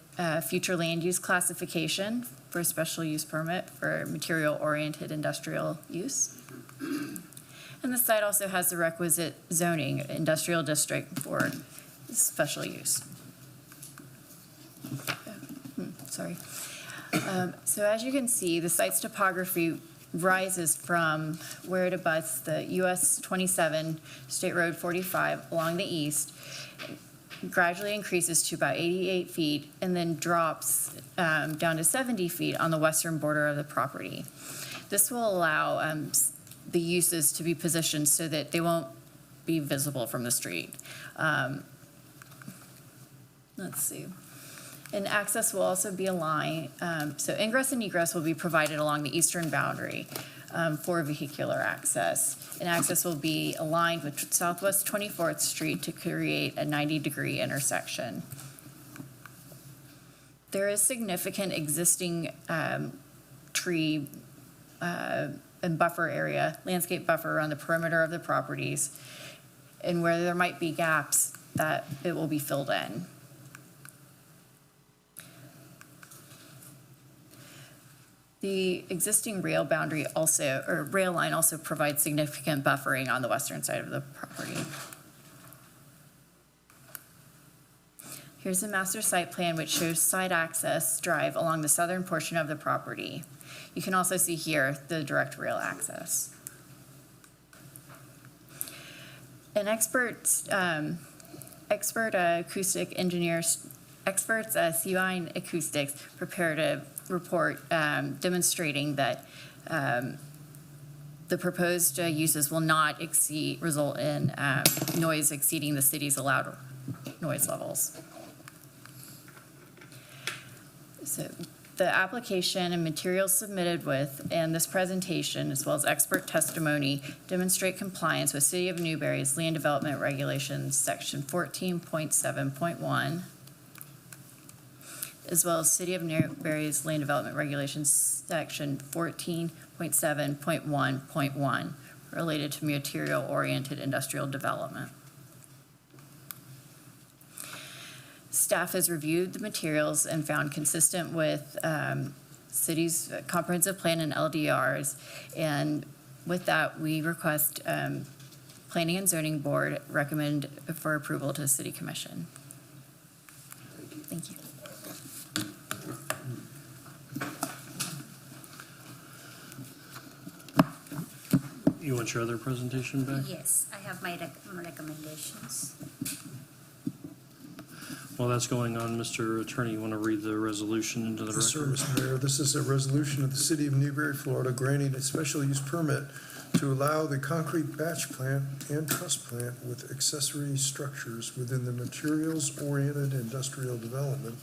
future land use classification for a special use permit for material-oriented industrial use. And the site also has the requisite zoning, industrial district for special use. Sorry. So as you can see, the site's topography rises from where it abuts the US 27 State Road 45 along the east, gradually increases to about 88 feet, and then drops down to 70 feet on the western border of the property. This will allow the uses to be positioned so that they won't be visible from the street. Let's see. And access will also be aligned. So ingress and egress will be provided along the eastern boundary for vehicular access. And access will be aligned with Southwest 24th Street to create a 90-degree intersection. There is significant existing tree and buffer area, landscape buffer around the perimeter of the properties, and where there might be gaps that it will be filled in. The existing rail boundary also, or rail line also provides significant buffering on the western side of the property. Here's a master site plan which shows site access drive along the southern portion of the property. You can also see here the direct rail access. An experts CUI acoustics prepared a report demonstrating that the proposed uses will not result in noise exceeding the city's allowed noise levels. So the application and materials submitted with and this presentation, as well as expert testimony, demonstrate compliance with City of Newberry's Land Development Regulations, Section 14.7.1, as well as City of Newberry's Land Development Regulations, Section 14.7.1.1, related to material-oriented industrial development. Staff has reviewed the materials and found consistent with city's comprehensive plan and LDRs. And with that, we request Planning and Zoning Board recommend for approval to the City Commission. Thank you. You want your other presentation back? Yes, I have my recommendations. While that's going on, Mr. Attorney, you want to read the resolution into the Yes, sir, record? Mr. Mayor. This is a resolution of the City of Newberry, Florida, granting a special use permit to allow the concrete batch plant and truss plant with accessory structures within the materials-oriented industrial development,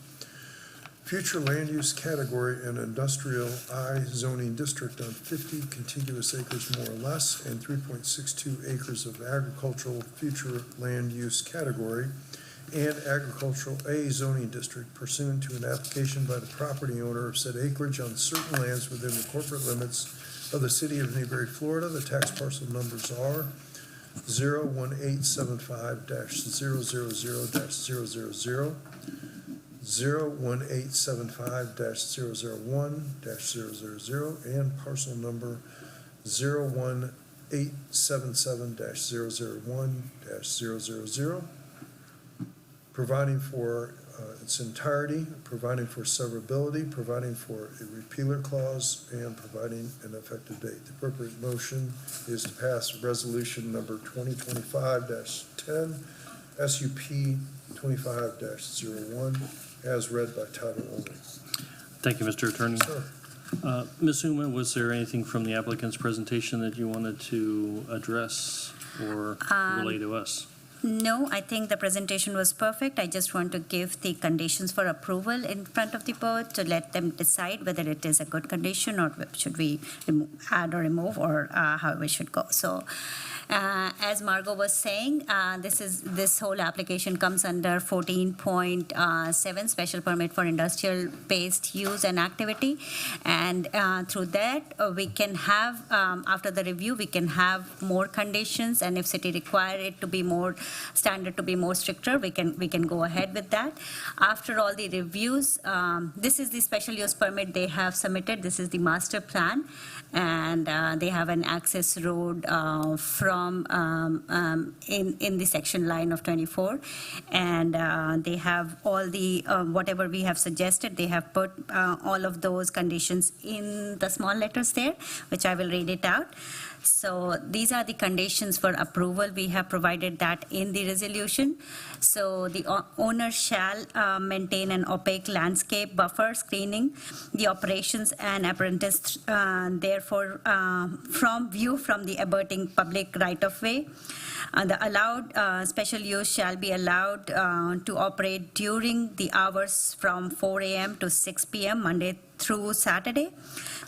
future land use category and industrial I zoning district on 50 contiguous acres more or less and 3.62 acres of agricultural future land use category and agricultural A zoning district pursuant to an application by the property owner of said acreage on certain lands within the corporate limits of the City of Newberry, Florida. The tax parcel numbers are 01875-000-000, 01875-001-000, and parcel number 01877-001-000, providing for its entirety, providing for severability, providing for a repealer clause, and providing an effective date. The appropriate motion is to pass resolution number 2025-10, SUP 25-01, as read by title only. Thank you, Mr. Attorney. Sir. Ms. Uma, was there anything from the applicant's presentation that you wanted to address or relay to us? No, I think the presentation was perfect. I just want to give the conditions for approval in front of the board to let them decide whether it is a good condition or should we add or remove or how we should go. So as Margot was saying, this whole application comes under 14.7 special permit for industrial-based use and activity. And through that, we can have, after the review, we can have more conditions. And if city require it to be more standard, to be more stricter, we can go ahead with that. After all the reviews, this is the special use permit they have submitted. This is the master plan. And they have an access road from in the section line of 24, and they have all the whatever we have suggested. They have put all of those conditions in the small letters there, which I will read it out. So these are the conditions for approval. We have provided that in the resolution. So the owner shall maintain an opaque landscape buffer screening the operations and apparatus, therefore from view from the abutting public right-of-way. The allowed special use shall be allowed to operate during the hours from 4 a.m. to 6 p.m. Monday through Saturday.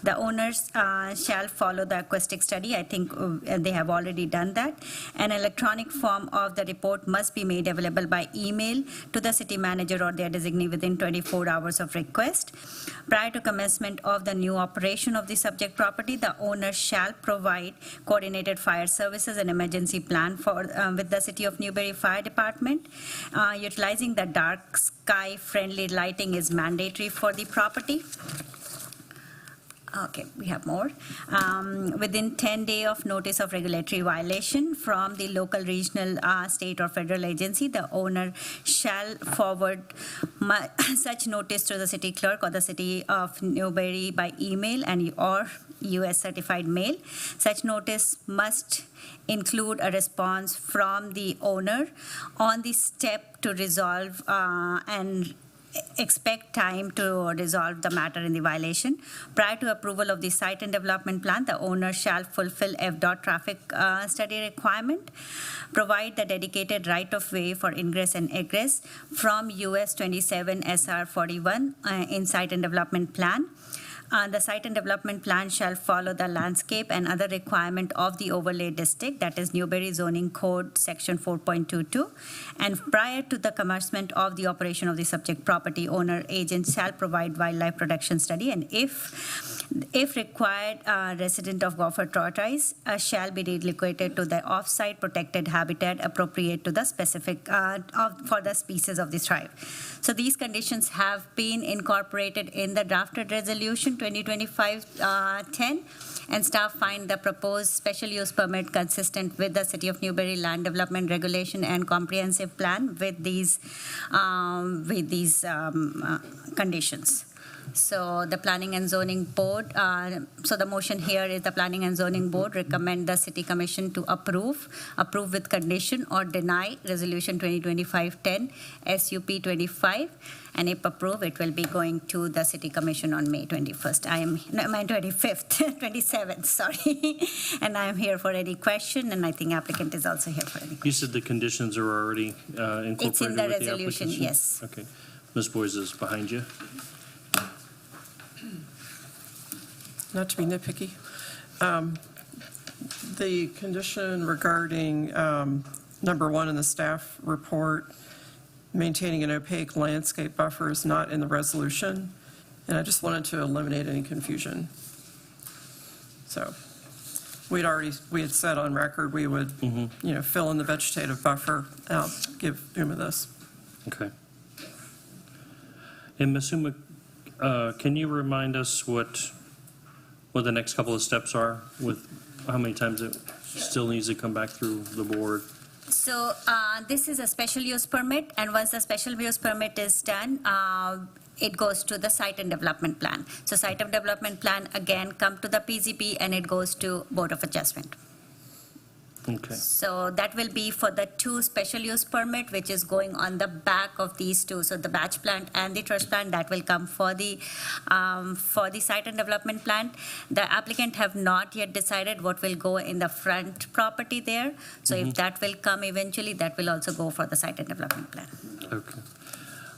The owners shall follow the acoustic study. I think they have already done that. An electronic form of the report must be made available by email to the city manager or their designee within 24 hours of request. Prior to commencement of the new operation of the subject property, the owner shall provide coordinated fire services and emergency plan for with the City of Newberry Fire Department. Utilizing the dark sky friendly lighting is mandatory for the property. Okay, we have more. Within 10 days of notice of regulatory violation from the local, regional, state or federal agency, the owner shall forward such notice to the city clerk or the City of Newberry by email and or U.S. certified mail. Such notice must include a response from the owner on the step to resolve and expect time to resolve the matter in the violation. Prior to approval of the site and development plan, the owner shall fulfill FDOT traffic study requirement, provide the dedicated right-of-way for ingress and egress from US 27 SR 41 in site and development plan, The site and development plan shall follow the landscape and other requirement of the overlay district, that is Newberry zoning code section 4.22. And prior to the commencement of the operation of the subject property, owner agent shall provide wildlife protection study, and if required, resident of Gopher tortoise shall be relocated to the off-site protected habitat appropriate to the specific for the species of this tribe. So these conditions have been incorporated in the drafted resolution 2025-10, and staff find the proposed special use permit consistent with the City of Newberry land development regulation and comprehensive plan with these conditions. So the Planning and Zoning Board, so the motion here is the Planning and Zoning Board recommend the City Commission to approve with condition or deny Resolution 2025-10 SUP 25, and if approved, it will be going to the City Commission on May 21st. May 25th, 27th, sorry. And I am here for any question, and I think applicant is also here for any question. You said the conditions are already incorporated It's in the with the resolution, application? yes. Okay. Ms. Boyes is behind you. Not to be nitpicky. The condition regarding number one in the staff report, maintaining an opaque landscape buffer, is not in the resolution, and I just wanted to eliminate any confusion. So we had said on record we would, fill in the vegetative buffer. I'll give Uma this. Okay. And Ms. Uma, can you remind us what the next couple of steps are with how many times it still needs to come back through the board? So this is a special use permit, and once the special use permit is done, it goes to the site and development plan. So site and development plan again come to the PZB, and it goes to Board of Adjustment. Okay. So that will be for the two special use permit, which is going on the back of these two. So the batch plant and the trust plant, that will come for the site and development plan. The applicant have not yet decided what will go in the front property there. So if that will come eventually, that will also go for the site and development plan. Okay.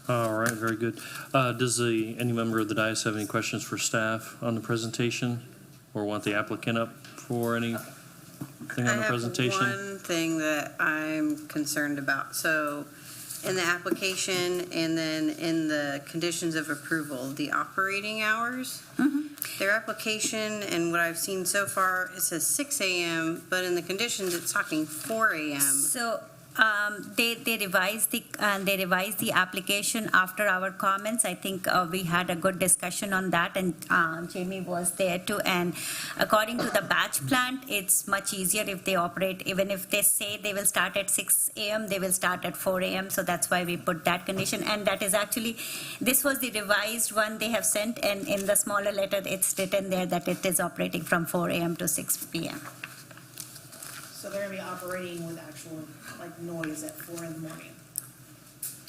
All right, very good. Does any member of the dais have any questions for staff on the presentation, or want the applicant up for anything on the presentation? I have one thing that I'm concerned about. So in the application and then in the conditions of approval, the operating hours, their application and what I've seen so far, it says 6 a.m., but in the conditions, it's talking 4 a.m. So they revised the application after our comments. I think we had a good discussion on that, and Jamie was there too. And according to the batch plant, it's much easier if they operate. Even if they say they will start at 6 a.m., they will start at 4 a.m. So that's why we put that condition. And that is actually, this was the revised one they have sent, and in the smaller letter, it's written there that it is operating from 4 a.m. to 6 p.m. So they're gonna be operating with actual, like, noise at 4 in the morning?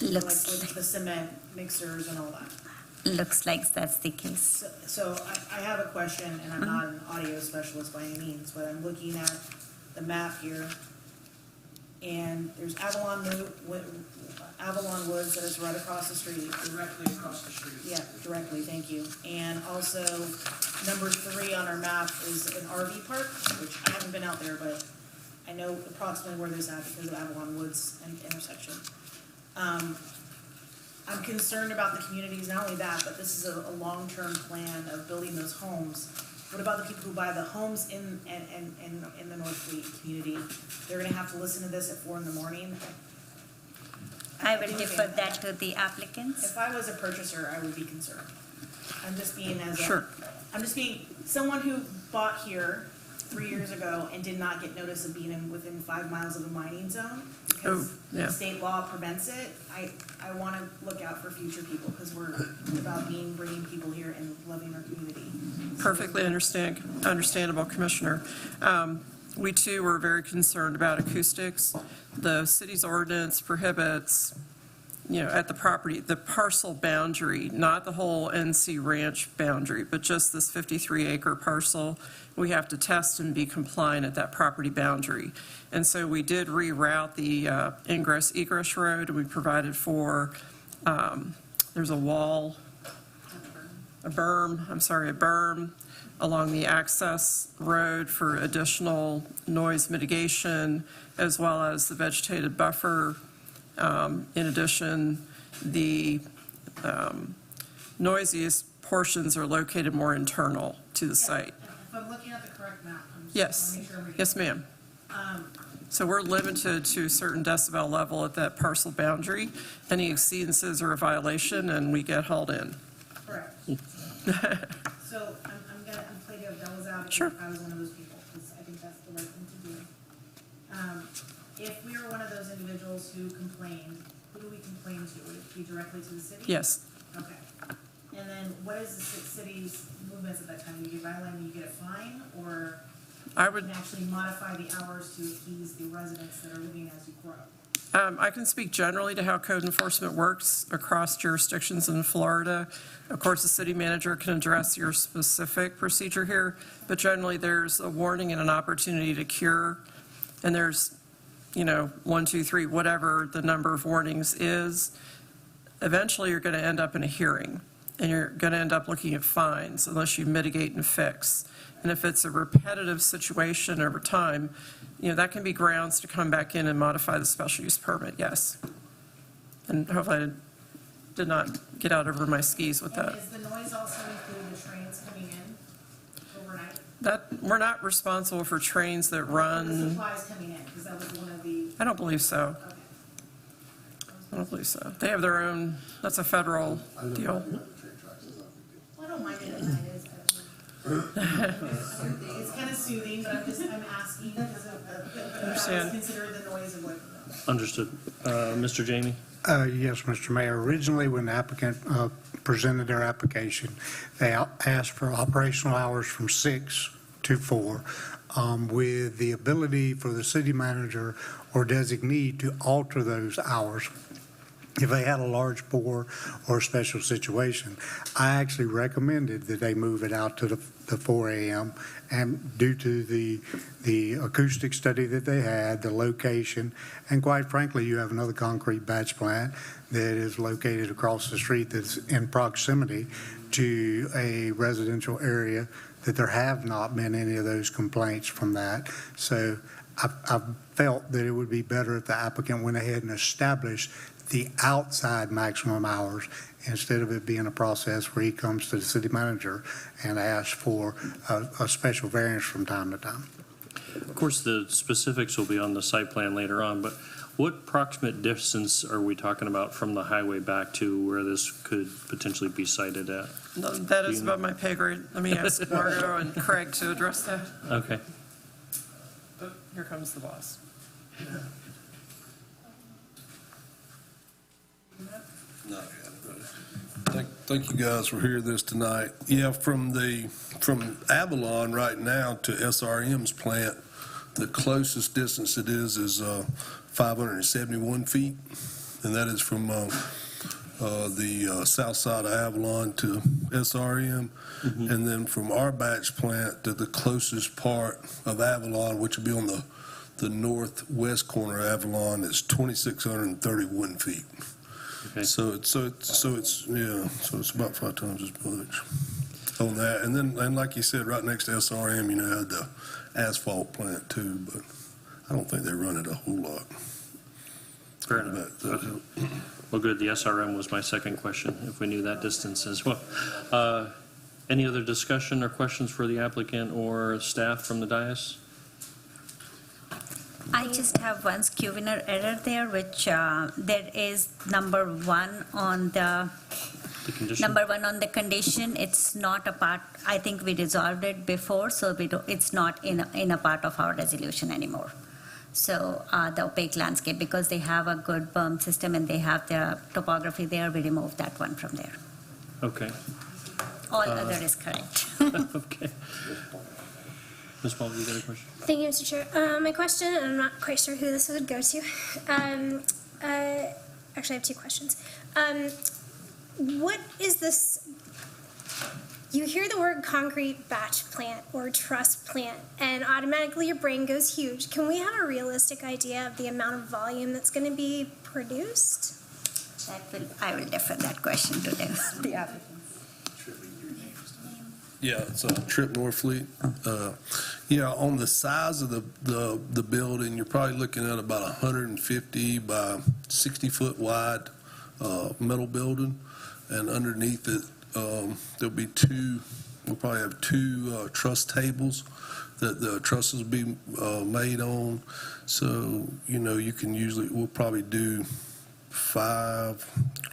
Looks Like with the cement mixers and all that? Looks like that's the case. So I have a question, and I'm not an audio specialist by any means, but I'm looking at the map here, and there's Avalon Woods that is right across the street. Directly across the street. Yeah, directly, thank you. And also, number 3 on our map is an RV park, which I haven't been out there, but I know approximately where this is at because of Avalon Woods and intersection. I'm concerned about the communities, not only that, but this is a long-term plan of building those homes. What about the people who buy the homes in the North Fleet community? They're gonna have to listen to this at 4 in the morning. I will defer that to the applicants. If I was a purchaser, I would be concerned. I'm just being someone who bought here 3 years ago and did not get notice of being within 5 miles of a mining zone because the state law prevents it. I want to look out for future people because we're about bringing people here and loving our community. Perfectly understandable, Commissioner. We too were very concerned about acoustics. The city's ordinance prohibits, at the property, the parcel boundary, not the whole NC Ranch boundary, but just this 53-acre parcel. We have to test and be compliant at that property boundary. And so we did reroute the ingress-egress road, and we provided for, there's a wall. a berm along the access road for additional noise mitigation, as well as the vegetated buffer. In addition, the noisiest portions are located more internal to the site. If I'm looking at the correct map, I'm just Yes, wanna make sure I'm reading. yes, ma'am. So we're limited to a certain decibel level at that parcel boundary. Any exceedances are a violation, and we get hauled in. Correct. So I'm playing devil's advocate Sure. if I was one of those people, because I think that's the right thing to do. If we were one of those individuals who complained, who do we complain to? Would it be directly to the city? Yes. Okay. And then what is the city's movements at that time? You get violated, you get a fine, or I you would, can actually modify the hours to appease the residents that are living as you grow? I can speak generally to how code enforcement works across jurisdictions in Florida. Of course, the city manager can address your specific procedure here, but generally there's a warning and an opportunity to cure. And there's, 1, 2, 3, whatever the number of warnings is. Eventually, you're going to end up in a hearing, and you're going to end up looking at fines unless you mitigate and fix. And if it's a repetitive situation over time, that can be grounds to come back in and modify the special use permit, yes. And hopefully I did not get out over my skis with And that. is the noise also include the trains coming in overnight? We're not responsible for trains that The run, supplies coming in, because that was one of the, I don't believe so. okay. I don't believe so. They have their own, that's a federal deal. Well, I don't mind it at night, it's kind of soothing, but I'm asking because of, Understand. consider the noise of what. Understood. Mr. Jamie? Yes, Mr. Mayor. Originally, when the applicant presented their application, they asked for operational hours from 6 to 4, with the ability for the city manager or designee to alter those hours if they had a large bore or a special situation. I actually recommended that they move it out to the 4 a.m. and due to the acoustic study that they had, the location, and quite frankly, you have another concrete batch plant that is located across the street that's in proximity to a residential area that there have not been any of those complaints from that. So I felt that it would be better if the applicant went ahead and established the outside maximum hours instead of it being a process where he comes to the city manager and asks for a special variance from time to time. Of course, the specifics will be on the site plan later on, but what approximate distance are we talking about from the highway back to where this could potentially be sited at? No, that is above my pay grade. Let me ask Margo and Craig to address that. Okay. Oh, here comes the boss. Thank you guys for hearing this tonight. Yeah, from Avalon right now to SRM's plant, the closest distance it is 571 feet, and that is from the south side of Avalon to SRM. Mm-hmm. And then from our batch plant to the closest part of Avalon, which will be on the northwest corner of Avalon, is 2,631 feet. Okay. So it's about 5 times as much on that. And then, and like you said, right next to SRM, had the asphalt plant too, but I don't think they run it a whole lot. Fair enough. Okay. Well, good. The SRM was my second question, if we knew that distance as well. Any other discussion or questions for the applicant or staff from the dais? I just have one scrivener error there, which there is number 1 on the condition? Number 1 on the condition. It's not a part. I think we resolved it before, so it's not in a part of our resolution anymore. So the opaque landscape, because they have a good berm system and they have their topography there, we removed that one from there. Okay. All other is correct. Okay. Ms. Paul, you got a question? Thank you, Mr. Chair. My question, and I'm not quite sure who this would go to. Actually, I have 2 questions. What is this? You hear the word concrete batch plant or truss plant, and automatically your brain goes huge. Can we have a realistic idea of the amount of volume that's going to be produced? I will defer that question to them. Yeah, it's a Trip Norfleet. Yeah, on the size of the building, you're probably looking at about 150 by 60-foot wide metal building. And underneath it, there'll be we'll probably have two truss tables that the trusses will be made on. So, you can we'll probably do 5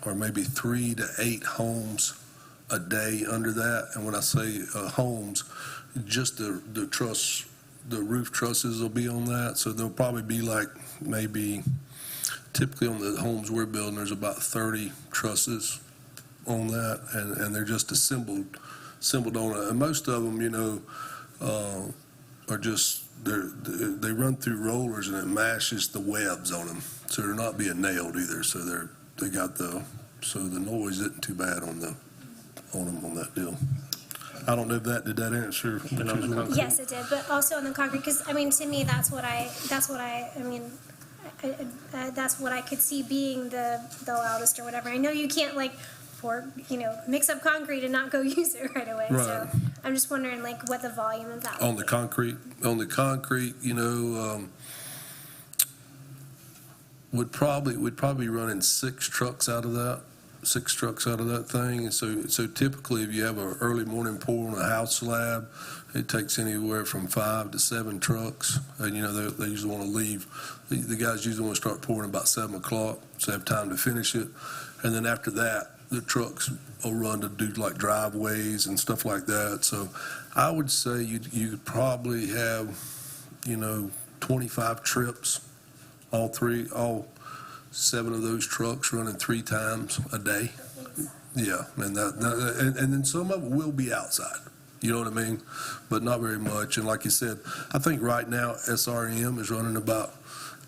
or maybe 3 to 8 homes a day under that. And when I say homes, just the roof trusses will be on that. So there'll probably be maybe typically on the homes we're building, there's about 30 trusses on that, and they're just assembled on it. And most of them, are just they run through rollers and it mashes the webs on them, so they're not being nailed either. So so the noise isn't too bad on them on that deal. I don't know if did that answer? Yes, it did, but also on the concrete, because to me, that's what I could see being the loudest or whatever. I know you can't mix up concrete and not go use it right away. Right. So I'm just wondering what the volume of that On the concrete, we'd probably be running 6 trucks out of that thing. And so typically if you have an early morning pour on a house slab, it takes anywhere from 5 to 7 trucks. And they usually want to leave. The guys usually want to start pouring about 7 o'clock, so they have time to finish it. And then after that, the trucks will run to do driveways and stuff like that. So I would say you'd probably have 25 trips, all 7 of those trucks running 3 times a day. Yeah, and and then some of it will be outside. You know what I mean? But not very much. And like you said, I think right now SRM is running about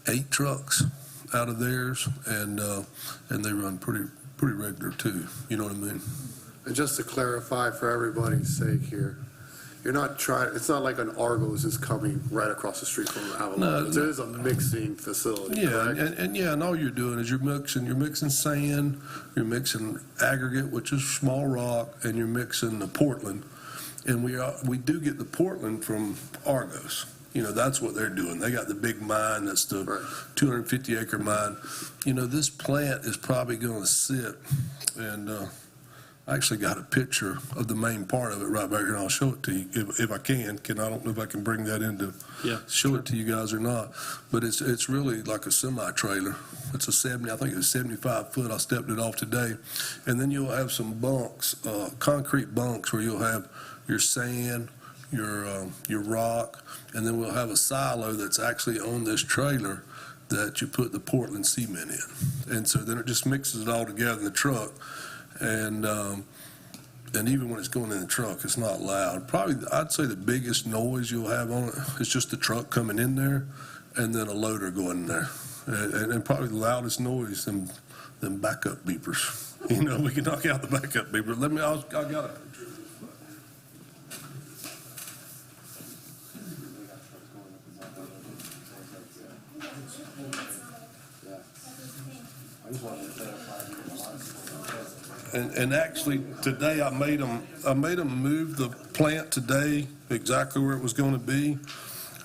8 trucks out of theirs, and they run pretty regular too. You know what I mean? And just to clarify for everybody's sake here, it's not like an Argos is coming right across the street from Avalon. No. It is a mixing facility. Yeah, correct? and all you're doing is you're mixing sand, you're mixing aggregate, which is small rock, and you're mixing the Portland. And we do get the Portland from Argos. That's what they're doing. They got the big mine, that's the 250-acre mine. This plant is probably going to sit, and I actually got a picture of the main part of it right back here, and I'll show it to you if I can. I don't know if I can bring that in to show it to you guys or not. But it's really like a semi-trailer. It's a I think it's 75 foot. I stepped it off today. And then you'll have some bunks, concrete bunks, where you'll have your sand, your rock, and then we'll have a silo that's actually on this trailer that you put the Portland cement in. And so then it just mixes it all together in the truck. And even when it's going in the truck, it's not loud. Probably, I'd say the biggest noise you'll have on it is just the truck coming in there and then a loader going in there. And probably the loudest noise, them backup beepers. We can knock out the backup beeper. I got it. And actually, today I made them move the plant today exactly where it was going to be.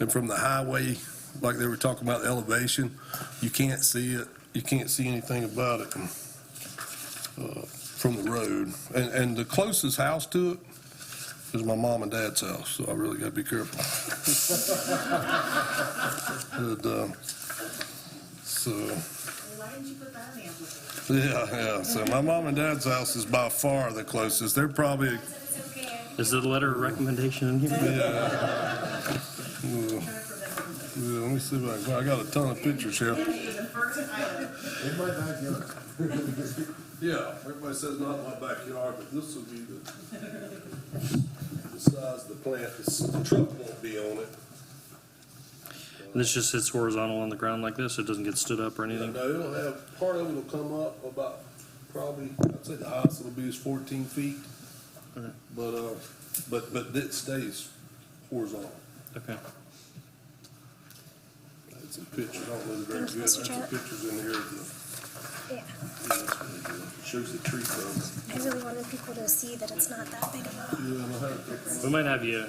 And from the highway, like they were talking about elevation, you can't see it. You can't see anything about it from the road. And the closest house to it is my mom and dad's house, so I really got to be careful. Why didn't you put that in the application? Yeah. So my mom and dad's house is by far the closest. They're probably. Is the letter of recommendation in here? Yeah. Let me see if I got a ton of pictures here. Yeah, everybody says not my backyard, but this will be the size of the plant. The truck won't be on it. And this just sits horizontal on the ground like this? It doesn't get stood up or anything? No, it'll have, part of it will come up about probably, I'd say the highest it'll be is 14 feet. Okay. But it stays horizontal. Okay. Some pictures, I don't know the very good. I have some pictures in here. Yeah. Shows the tree growth. I really wanted people to see that it's not that big of a. We might have you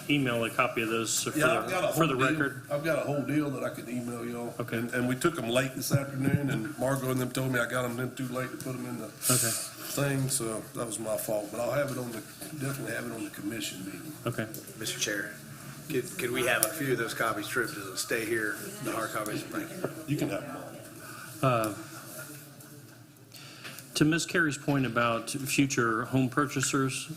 email a copy of those for Yeah, I've got a the, whole for the deal. record. I've got a whole deal that I could email y'all. Okay. And we took them late this afternoon, and Margot and them told me I got them in too late to put them in the Okay. thing, so that was my fault. But I'll have it on the, definitely have it on the commission meeting. Okay. Mr. Chair, could we have a few of those copies stripped to stay here, the hard copies? Thank you. You can have them all. To Ms. Carey's point about future home purchasers,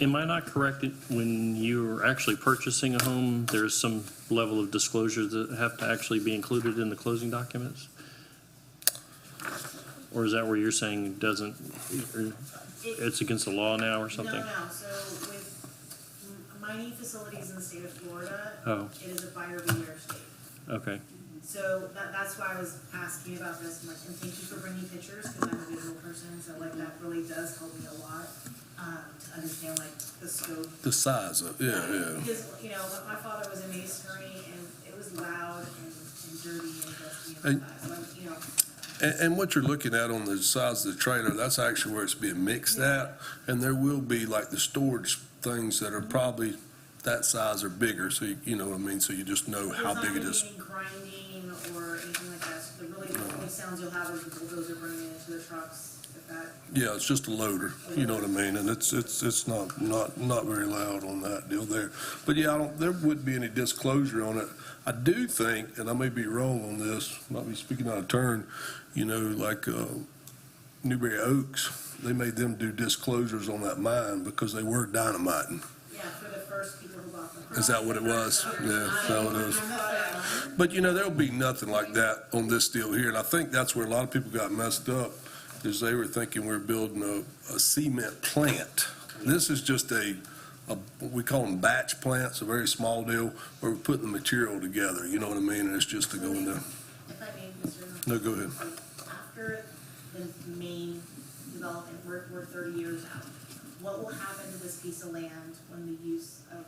am I not correct when you're actually purchasing a home, there's some level of disclosure that have to actually be included in the closing documents? Or is that where you're saying doesn't, it's against the law now or something? No, so with mining facilities in the state of Florida, Oh. it is a buyer beware state. Okay. So that's why I was asking about this, and thank you for bringing pictures, because I'm a visual person, so that really does help me a lot, to understand the scope. The size of, yeah. Because, my father was a masonry, and it was loud and dirty and dusty And- and And what you're looking at on the size of the trailer, that's actually where it's being mixed at. And there will be like the storage things that are probably that size or bigger, so you know what I mean? So you just know how big it is. There's not going to be any grinding or anything like that, so the only sounds you'll have is the bulldozer running into the trucks, if that. Yeah, it's just a loader, you know what I mean? And it's not very loud on that deal there. But yeah, there wouldn't be any disclosure on it. I do think, and I may be wrong on this, might be speaking out of turn, like Newberry Oaks, they made them do disclosures on that mine because they were dynamiting. Yeah, for the first people who bought the. Is that what it was? Yeah, is that what it is? But there'll be nothing like that on this deal here. And I think that's where a lot of people got messed up, is they were thinking we're building a cement plant. This is just we call them batch plants, a very small deal, where we're putting the material together, you know what I mean? And it's just to go in there. If I may, Mr. No, go ahead. After the main development, we're 30 years out. What will happen to this piece of land when the use of,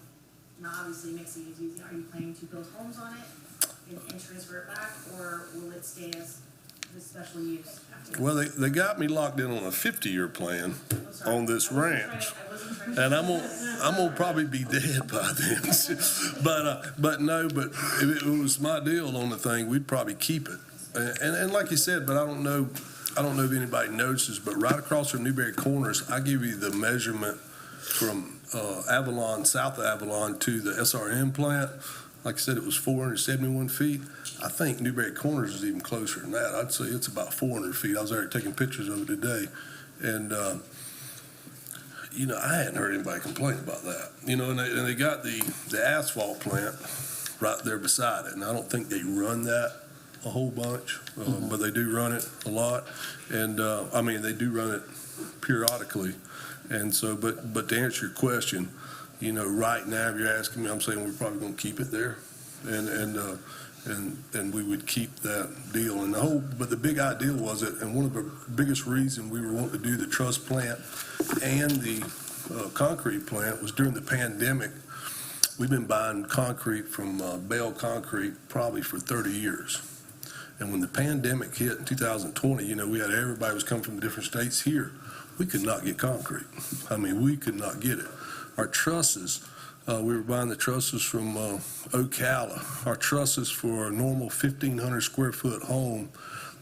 not obviously mixing is using, are you planning to build homes on it and transfer it back, or will it stay as the special use? Well, they got me locked in on a 50-year plan on this ranch. And I'm gonna probably be dead by then. but if it was my deal on the thing, we'd probably keep it. And like you said, but I don't know if anybody notices, but right across from Newberry Corners, I give you the measurement from Avalon, south of Avalon to the SRM plant. Like I said, it was 471 feet. I think Newberry Corners is even closer than that. I'd say it's about 400 feet. I was there taking pictures of it today. And, I hadn't heard anybody complain about that. And they got the asphalt plant right there beside it. And I don't think they run that a whole bunch, but they do run it a lot. And, they do run it periodically. And so, but to answer your question, right now, if you're asking me, I'm saying we're probably going to keep it there. And we would keep that deal. But the big idea was it, and one of the biggest reasons we were wanting to do the truss plant and the concrete plant was during the pandemic. We've been buying concrete from Bell Concrete probably for 30 years. And when the pandemic hit in 2020, we had everybody was coming from different states here. We could not get concrete. We could not get it. Our trusses, we were buying the trusses from Ocala. Our trusses for a normal 1,500 square foot home,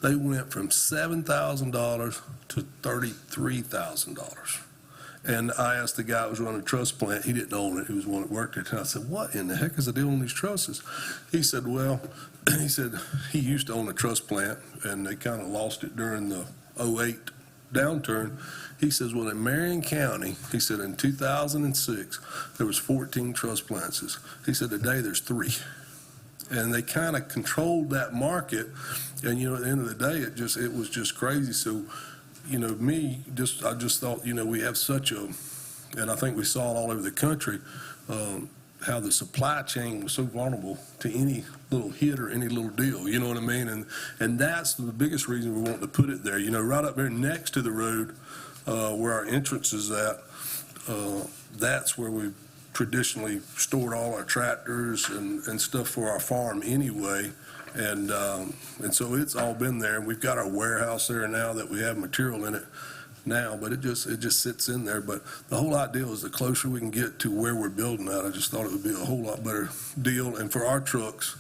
they went from $7,000 to $33,000. And I asked the guy who was running a truss plant, he didn't own it, he was one that worked there. And I said, what in the heck is the deal on these trusses? He said, he used to own a truss plant, and they kind of lost it during the 2008 downturn. He says, well, in Marion County, he said in 2006, there was 14 truss plants. He said today there's 3. And they kind of controlled that market. And, at the end of the day, it was just crazy. So, I just thought, we have such and I think we saw it all over the country, how the supply chain was so vulnerable to any little hit or any little deal, you know what I mean? And that's the biggest reason we want to put it there, right up there next to the road where our entrance is at. That's where we've traditionally stored all our tractors and stuff for our farm anyway. And so it's all been there, and we've got our warehouse there now that we have material in it now, but it just sits in there. But the whole idea is the closer we can get to where we're building at, I just thought it would be a whole lot better deal. And for our trucks,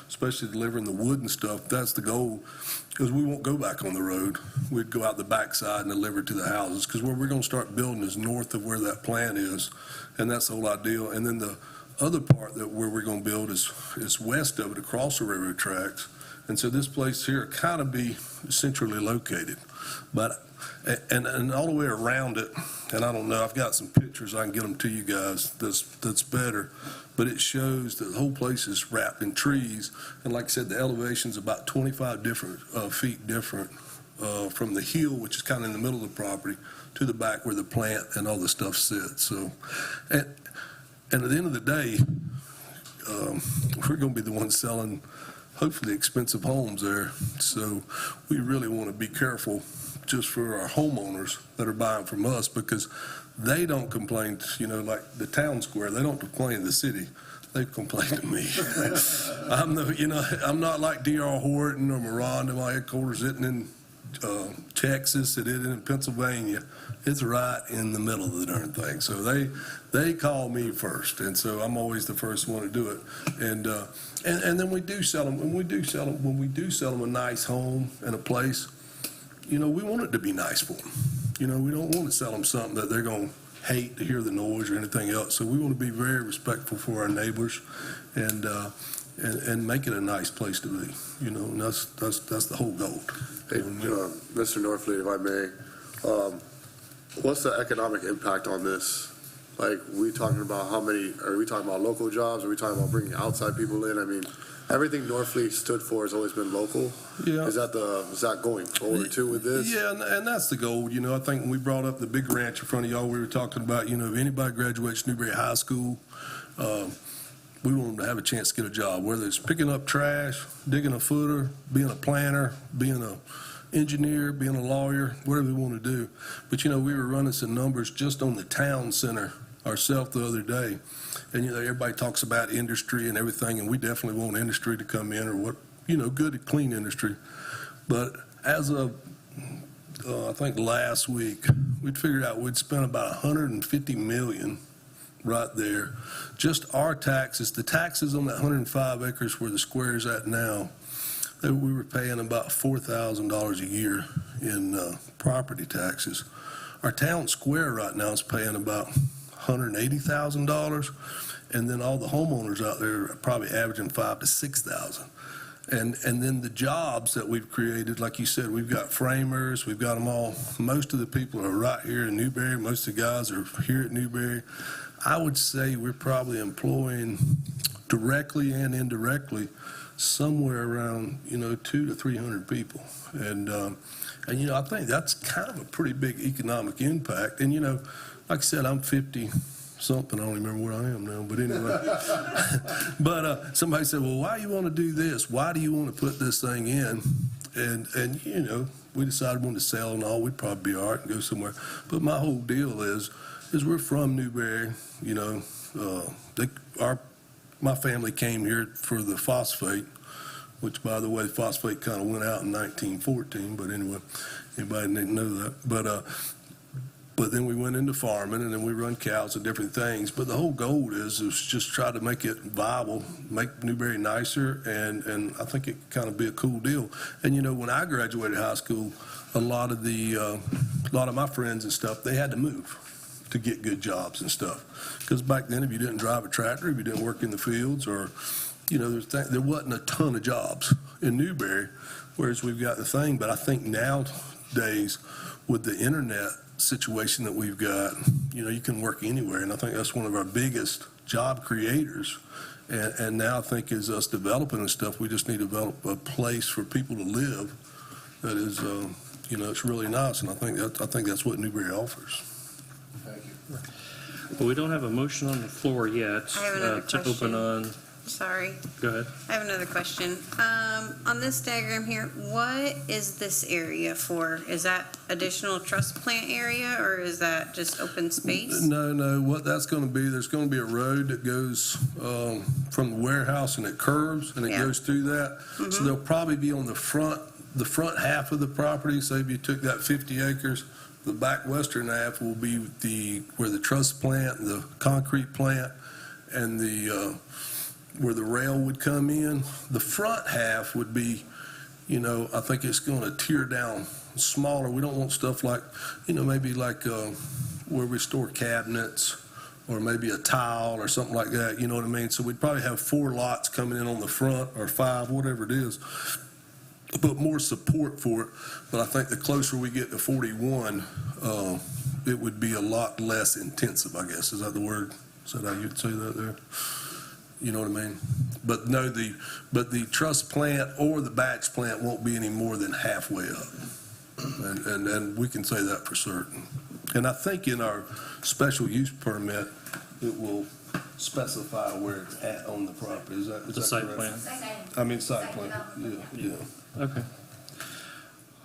especially delivering the wood and stuff, that's the goal, because we won't go back on the road. We'd go out the backside and deliver to the houses, because where we're going to start building is north of where that plant is, and that's the whole idea. And then the other part that where we're going to build is west of it, across the railroad tracks. And so this place here kind of be centrally located. But and all the way around it, and I don't know, I've got some pictures, I can get them to you guys, that's better, but it shows that the whole place is wrapped in trees, and like I said, the elevation's about 25 different feet different from the hill, which is kind of in the middle of the property, to the back where the plant and all the stuff sits. So, and at the end of the day, we're going to be the ones selling hopefully expensive homes there, so we really want to be careful just for our homeowners that are buying from us, because they don't complain, like the town square, they don't complain to the city, they complain to me. I'm not like D.R. Horton or Miranda. My headquarters isn't in Texas, it isn't in Pennsylvania. It's right in the middle of the darn thing. So they call me first, and so I'm always the first one to do it. And then we do sell them. When we do sell them a nice home and a place, we want it to be nice for them. We don't want to sell them something that they're going to hate to hear the noise or anything else. So we want to be very respectful for our neighbors, and make it a nice place to be. And that's the whole goal. Hey, Mr. Norfleet, if I may, what's the economic impact on this? Like, are we talking about local jobs? Are we talking about bringing outside people in? I mean, everything Norfleet stood for has always been local. Yeah. Is that going forward too with this? Yeah, and that's the goal. I think when we brought up the big ranch in front of y'all, we were talking about, if anybody graduates Newberry High School, we want them to have a chance to get a job, whether it's picking up trash, digging a footer, being a planner, being an engineer, being a lawyer, whatever they want to do. But, we were running some numbers just on the town center ourselves the other day. And, everybody talks about industry and everything, and we definitely want industry to come in, or good, clean industry. But as of, I think last week, we'd figured out we'd spent about $150 million right there. Just our taxes, the taxes on that 105 acres where the square is at now, that we were paying about $4,000 a year in property taxes. Our town square right now is paying about $180,000, and then all the homeowners out there are probably averaging $5,000 to $6,000. And then the jobs that we've created, like you said, we've got framers, we've got them all. Most of the people are right here in Newberry. Most of the guys are here at Newberry. I would say we're probably employing directly and indirectly somewhere around 200 to 300 people, and I think that's kind of a pretty big economic impact. And like I said, I'm 50 something, I don't remember where I am now, but anyway. But somebody said, well, why do you want to do this? Why do you want to put this thing in? And we decided when to sell and all, we'd probably be all right and go somewhere. But my whole deal is we're from Newberry. My family came here for the phosphate, which, by the way, phosphate kind of went out in 1914, but anyway, anybody didn't know that. But then we went into farming, and then we run cows and different things. But the whole goal is just try to make it viable, make Newberry nicer, and I think it kind of be a cool deal. And when I graduated high school, a lot of my friends and stuff, they had to move to get good jobs and stuff. Because back then, if you didn't drive a tractor, if you didn't work in the fields, or there wasn't a ton of jobs in Newberry, whereas we've got the thing. But I think nowadays, with the internet situation that we've got, you can work anywhere, and I think that's one of our biggest job creators. And now I think as us developing and stuff, we just need to develop a place for people to live that is, it's really nice, and I think that's what Newberry offers. Well, we don't have a motion on the floor yet I have another to question. open on. Sorry. Go ahead. I have another question. On this diagram here, what is this area for? Is that additional truss plant area, or is that just open space? No, what that's going to be, there's going to be a road that goes from the warehouse and it curves and it goes through that. So they'll probably be on the front half of the property. Say if you took that 50 acres, the back western half will be where the truss plant, the concrete plant, and where the rail would come in. The front half would be, I think it's going to tear down smaller. We don't want stuff like, maybe like where we store cabinets or maybe a tile or something like that, you know what I mean? So we'd probably have 4 lots coming in on the front, or 5, whatever it is, but more support for it. But I think the closer we get to 41, it would be a lot less intensive, I guess. Is that the word? Is that how you'd say that there? You know what I mean? But no, the truss plant or the batch plant won't be any more than halfway up. And we can say that for certain. And I think in our special use permit, it will specify where it's at on the property. Is that site correct? plan. I mean, site plan, yeah. Okay.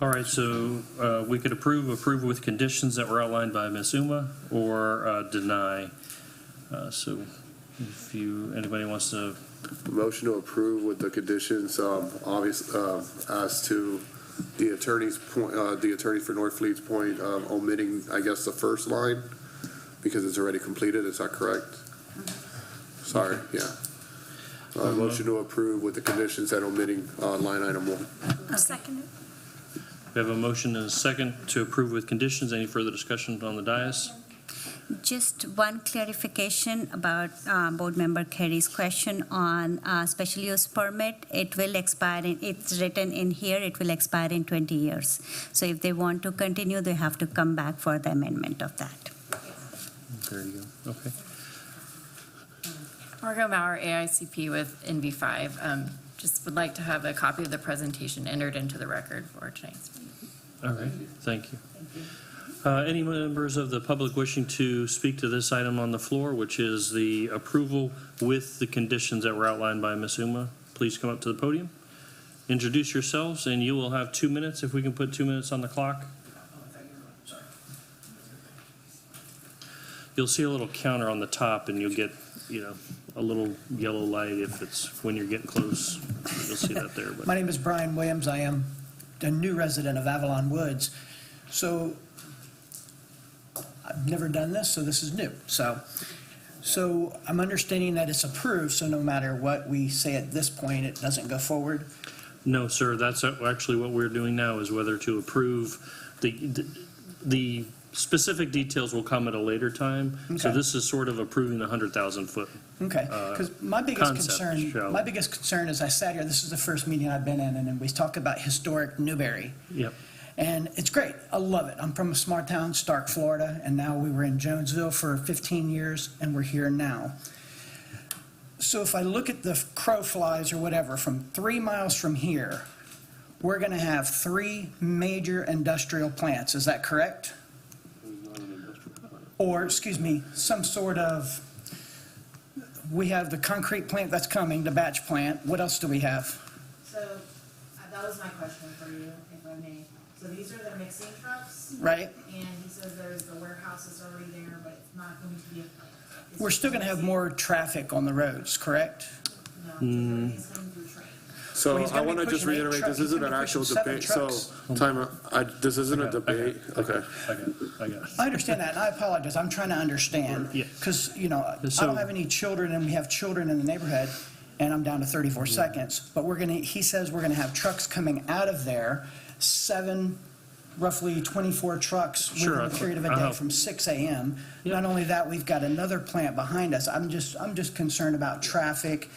All right, so we could approve with conditions that were outlined by Ms. Uma, or deny. So if anybody wants to. Motion to approve with the conditions, as to the attorney's point, the attorney for Northfleet's point, omitting, I guess, the first line, because it's already completed. Is that correct? Sorry, yeah. Motion to approve with the conditions and omitting line item 1. Second. We have a motion and a second to approve with conditions. Any further discussion on the dais? Just one clarification about Board Member Carey's question on special use permit. It will expire, it's written in here, it will expire in 20 years. So if they want to continue, they have to come back for the amendment of that. There you go. Okay. Margot Maurer, AICP with NV5. Just would like to have a copy of the presentation entered into the record for tonight's meeting. All right. Thank you. Any members of the public wishing to speak to this item on the floor, which is the approval with the conditions that were outlined by Ms. Uma, please come up to the podium. Introduce yourselves, and you will have 2 minutes, if we can put 2 minutes on the clock. You'll see a little counter on the top, and you'll get, a little yellow light if it's when you're getting close. You'll see that there. But. My name is Brian Williams. I am a new resident of Avalon Woods. So I've never done this, so this is new. So I'm understanding that it's approved, so no matter what we say at this point, it doesn't go forward? No, sir. That's actually what we're doing now, is whether to approve the specific details will come at a later time. Okay. So this is sort of approving the 100,000 foot. Okay, because my biggest concern is I sat here, this is the first meeting I've been in, and we talk about historic Newberry. Yep. And it's great. I love it. I'm from a small town, Stark, Florida, and now we were in Jonesville for 15 years, and we're here now. So if I look at the crow flies or whatever, from 3 miles from here, we're going to have 3 major industrial plants. Is that correct? Or, excuse me, some sort of, we have the concrete plant that's coming, the batch plant. What else do we have? So that was my question for you, if I may. So these are the mixing trucks. Right. And he says there's the warehouse is already there, but it's not going to be a plant. We're still going to have more traffic on the roads, correct? No, he's going through train. So I want to just reiterate, this isn't an actual debate. So, this isn't a debate. Okay. I got it. I understand that, and I apologize. I'm trying to understand. Yeah. Because, I don't have any children, and we have children in the neighborhood, and I'm down to 34 seconds. But he says we're going to have trucks coming out of there, 7, roughly 24 trucks within a period of a day from 6 a.m. Yep. Not only that, we've got another plant behind us. I'm just concerned about traffic.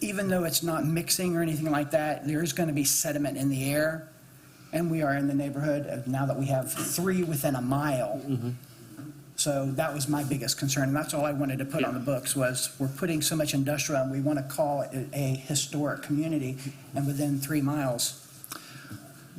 Even though it's not mixing or anything like that, there is going to be sediment in the air, and we are in the neighborhood of, now that we have 3 within a mile. Mm-hmm. So that was my biggest concern, and that's all I wanted to put on the books was we're putting so much industrial, and we want to call it a historic community, and within 3 miles,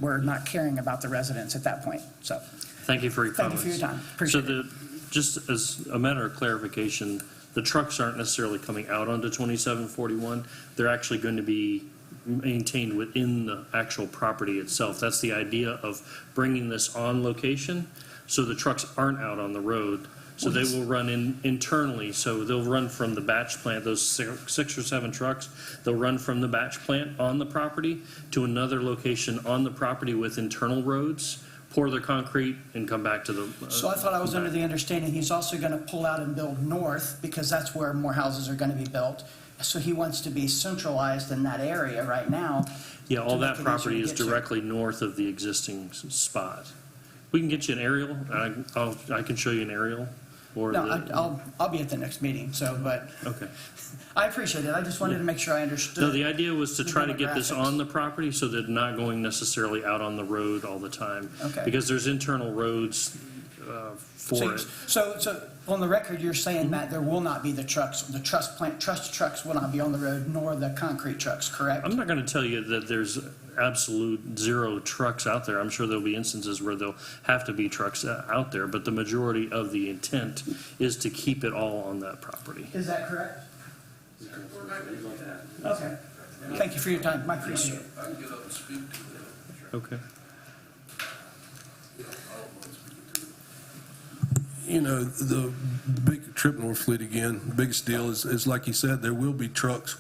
we're not caring about the residents at that point. So thank you for your comments. Thank you for your time. Appreciate it. Just as a matter of clarification, the trucks aren't necessarily coming out onto 2741. They're actually going to be maintained within the actual property itself. That's the idea of bringing this on location, so the trucks aren't out on the road. So they will run internally. So they'll run from the batch plant, those 6 or 7 trucks, they'll run from the batch plant on the property to another location on the property with internal roads, pour their concrete, and come back to the... So I thought I was under the understanding he's also going to pull out and build north, because that's where more houses are going to be built. So he wants to be centralized in that area right now. Yeah, all that make it property easier is to get to. directly north of the existing spot. We can get you an aerial. I can show you an aerial. Or No, I'll be at the next meeting, so, but okay. I appreciate it. I just wanted to make sure I understood. No, the idea was to the try to get this demographics. on the property so that not going necessarily out on the road all the time. Okay. Because there's internal roads for it. So on the record, you're saying that there will not be the trucks, the trust trucks will not be on the road, nor the concrete trucks, correct? I'm not going to tell you that there's absolute 0 trucks out there. I'm sure there'll be instances where there'll have to be trucks out there, but the majority of the intent is to keep it all on that property. Is that correct? Okay. Thank you for your time. I appreciate it. Okay. You know, the big trip North Fleet again, the biggest deal is like you said, there will be trucks,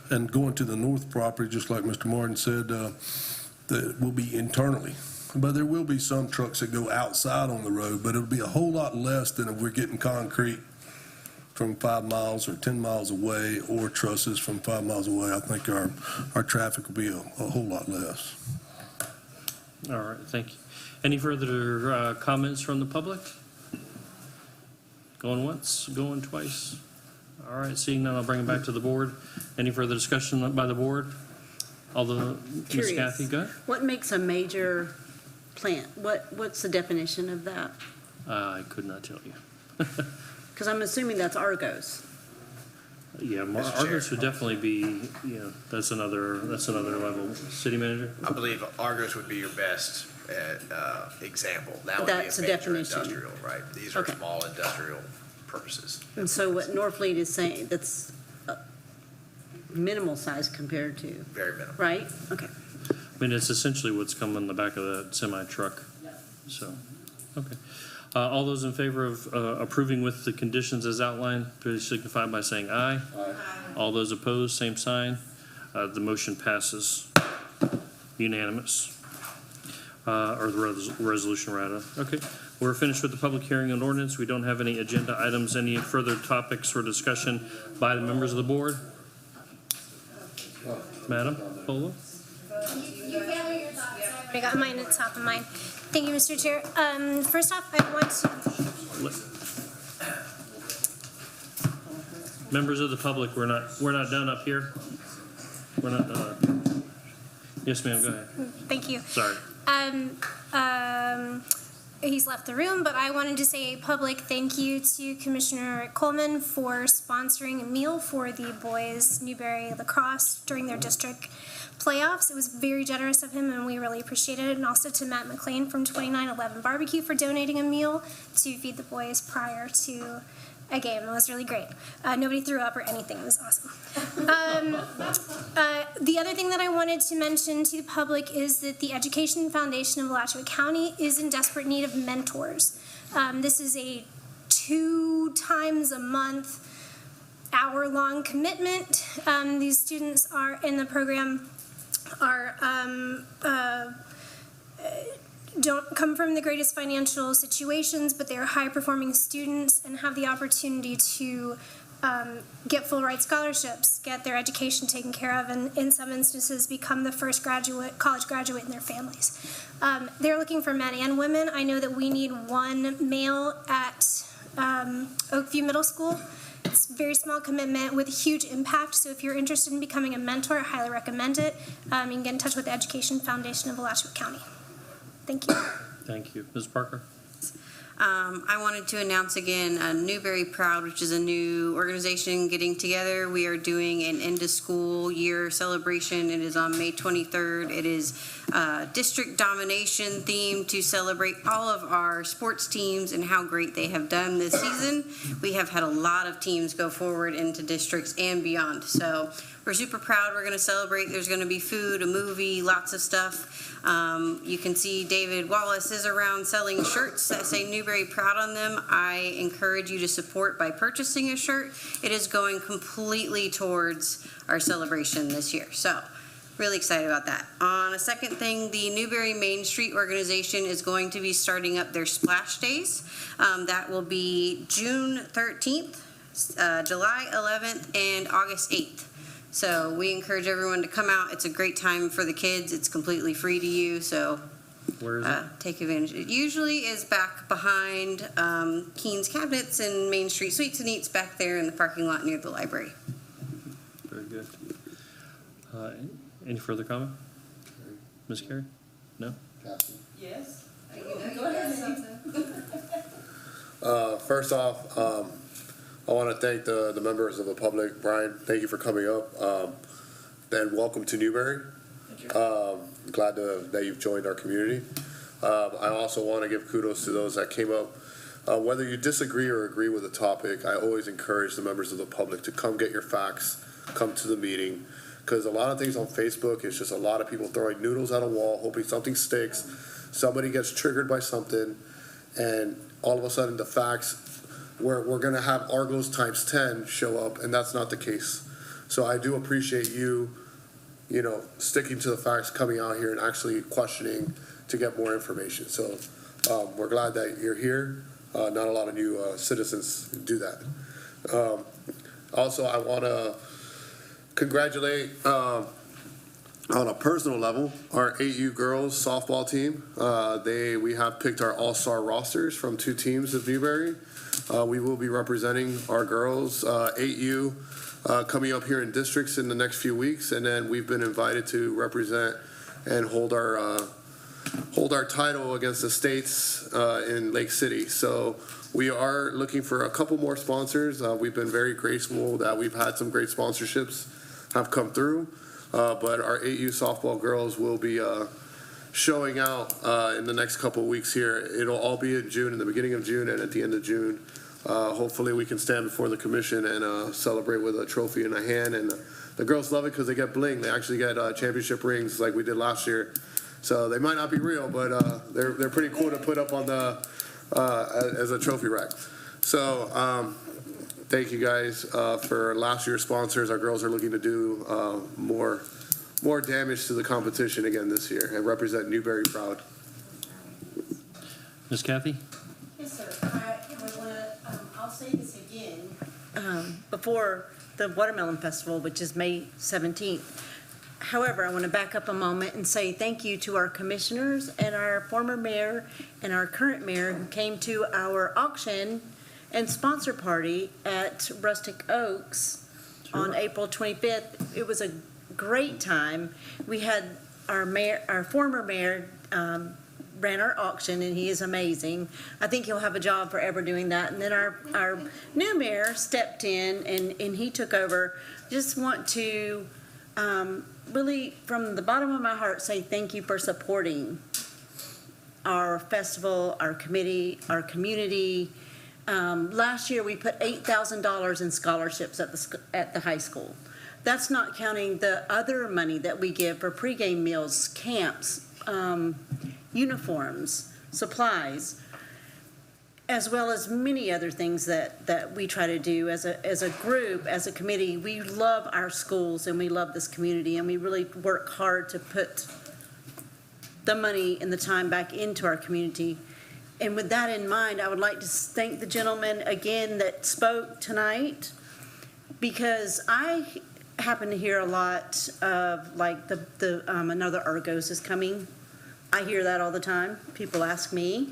and going to the north property, just like Mr. Martin said, that will be internally. But there will be some trucks that go outside on the road, but it'll be a whole lot less than if we're getting concrete from 5 miles or 10 miles away, or trusses from 5 miles away. I think our traffic will be a whole lot less. All right, thank you. Any further comments from the public? Going once, going twice? All right, seeing none, I'll bring it back to the board. Any further discussion by the board? Ms. Curious. Kathy, go ahead. What makes a major plant? What's the definition of that? I could not tell you. Because I'm assuming that's Argos. Yeah, Mr. Argos Chair. would definitely be, that's another level. City manager? I believe Argos would be your best example. That would That's be a a major definition. industrial, right? These are Okay. small industrial purposes. And so what Norfleet is saying, that's minimal size compared to, Very minimal. right? Okay. I mean, it's essentially what's come in the back of that semi-truck. So, okay. All those in favor of approving with the conditions as outlined, please signify by saying aye. Aye. All those opposed, same sign. The motion passes unanimous. Or the resolution, rather. Okay. We're finished with the public hearing on ordinance. We don't have any agenda items. Any further topics for discussion by the members of the board? Madam Polo? I got mine at the top of mine. Thank you, Mr. Chair. First off, I want to. Members of the public, we're not done up here. We're not done. Yes, ma'am, go ahead. Thank you. Sorry. He's left the room, but I wanted to say a public thank you to Commissioner Coleman for sponsoring a meal for the boys Newberry lacrosse during their district playoffs. It was very generous of him, and we really appreciated it. And also to Matt McLean from 2911 Barbecue for donating a meal to feed the boys prior to a game. It was really great. Nobody threw up or anything. It was awesome. The other thing that I wanted to mention to the public is that the Education Foundation of Alachua County is in desperate need of mentors. This is a 2 times a month, hour-long commitment. These students are in the program don't come from the greatest financial situations, but they are high-performing students and have the opportunity to get full-ride scholarships, get their education taken care of, and in some instances become the first college graduate in their families. They're looking for men and women. I know that we need 1 male at Oakview Middle School. It's a very small commitment with a huge impact, so if you're interested in becoming a mentor, I highly recommend it. You can get in touch with the Education Foundation of Alachua County. Thank you. Thank you. Ms. Parker? I wanted to announce again Newberry Proud, which is a new organization getting together. We are doing an end of school year celebration. It is on May 23rd. It is district domination theme to celebrate all of our sports teams and how great they have done this season. We have had a lot of teams go forward into districts and beyond. So we're super proud. We're going to celebrate. There's going to be food, a movie, lots of stuff. You can see David Wallace is around selling shirts that say Newberry Proud on them. I encourage you to support by purchasing a shirt. It is going completely towards our celebration this year. So really excited about that. On a second thing, the Newberry Main Street organization is going to be starting up their splash days. That will be June 13th, July 11th, and August 8th. So we encourage everyone to come out. It's a great time for the kids. It's completely free to you, so Where is it? take advantage. It usually is back behind Keen's Cabinets and Main Street Sweets and Eats back there in the parking lot near the library. Very good. Any further comment? Ms. Carey? No? Yes? Go ahead. First off, I want to thank the members of the public. Brian, thank you for coming up. And welcome to Newberry. Glad that you've joined our community. I also want to give kudos to those that came up. Whether you disagree or agree with the topic, I always encourage the members of the public to come get your facts, come to the meeting. Because a lot of things on Facebook, it's just a lot of people throwing noodles at a wall, hoping something sticks. Somebody gets triggered by something, and all of a sudden the facts, we're going to have Argos times 10 show up, and that's not the case. So I do appreciate you sticking to the facts, coming out here and actually questioning to get more information. So we're glad that you're here. Not a lot of new citizens do that. Also, I want to congratulate on a personal level our 8U girls softball team. We have picked our all-star rosters from 2 teams of Newberry. We will be representing our girls 8U coming up here in districts in the next few weeks, and then we've been invited to represent and hold our title against the states in Lake City. So we are looking for a couple more sponsors. We've been very grateful that we've had some great sponsorships have come through, but our 8U softball girls will be showing out in the next couple of weeks here. It'll all be in June, in the beginning of June and at the end of June. Hopefully we can stand before the commission and celebrate with a trophy in a hand. And the girls love it because they get bling. They actually get championship rings like we did last year. So they might not be real, but they're pretty cool to put up on the as a trophy rack. So thank you guys for last year's sponsors. Our girls are looking to do more damage to the competition again this year and represent Newberry proud. Ms. Kathy? Yes, sir. I'll say this again. Before the Watermelon Festival, which is May 17th. However, I want to back up a moment and say thank you to our commissioners and our former mayor and our current mayor who came to our auction and sponsor party at Rustic Oaks on April 25th. It was a great time. We had our former mayor ran our auction, and he is amazing. I think he'll have a job forever doing that. And then our new mayor stepped in, and he took over. Just want to really, from the bottom of my heart, say thank you for supporting our festival, our committee, our community. Last year, we put $8,000 in scholarships at the high school. That's not counting the other money that we give for pregame meals, camps, uniforms, supplies, as well as many other things that we try to do as a group, as a committee. We love our schools and we love this community, and we really work hard to put the money and the time back into our community. And with that in mind, I would like to thank the gentleman again that spoke tonight, because I happen to hear a lot of like another Argos is coming. I hear that all the time. People ask me.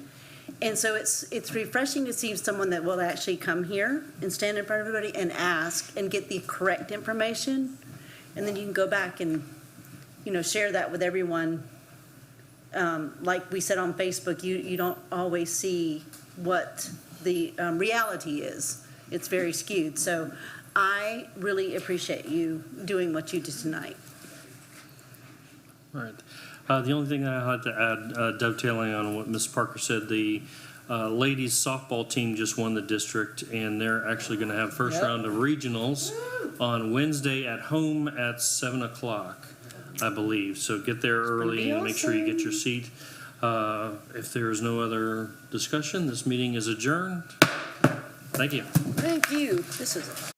And so it's refreshing to see someone that will actually come here and stand in front of everybody and ask and get the correct information. And then you can go back and, share that with everyone like we said on Facebook, you don't always see what the reality is. It's very skewed. So I really appreciate you doing what you did tonight. All right. The only thing I had to add, dovetailing on what Ms. Parker said, the ladies softball team just won the district, and they're actually going to have first round of regionals on Wednesday at home at 7 o'clock, I believe. So get there early and make sure you get your seat. If there is no other discussion, this meeting is adjourned. Thank you. Thank you. This is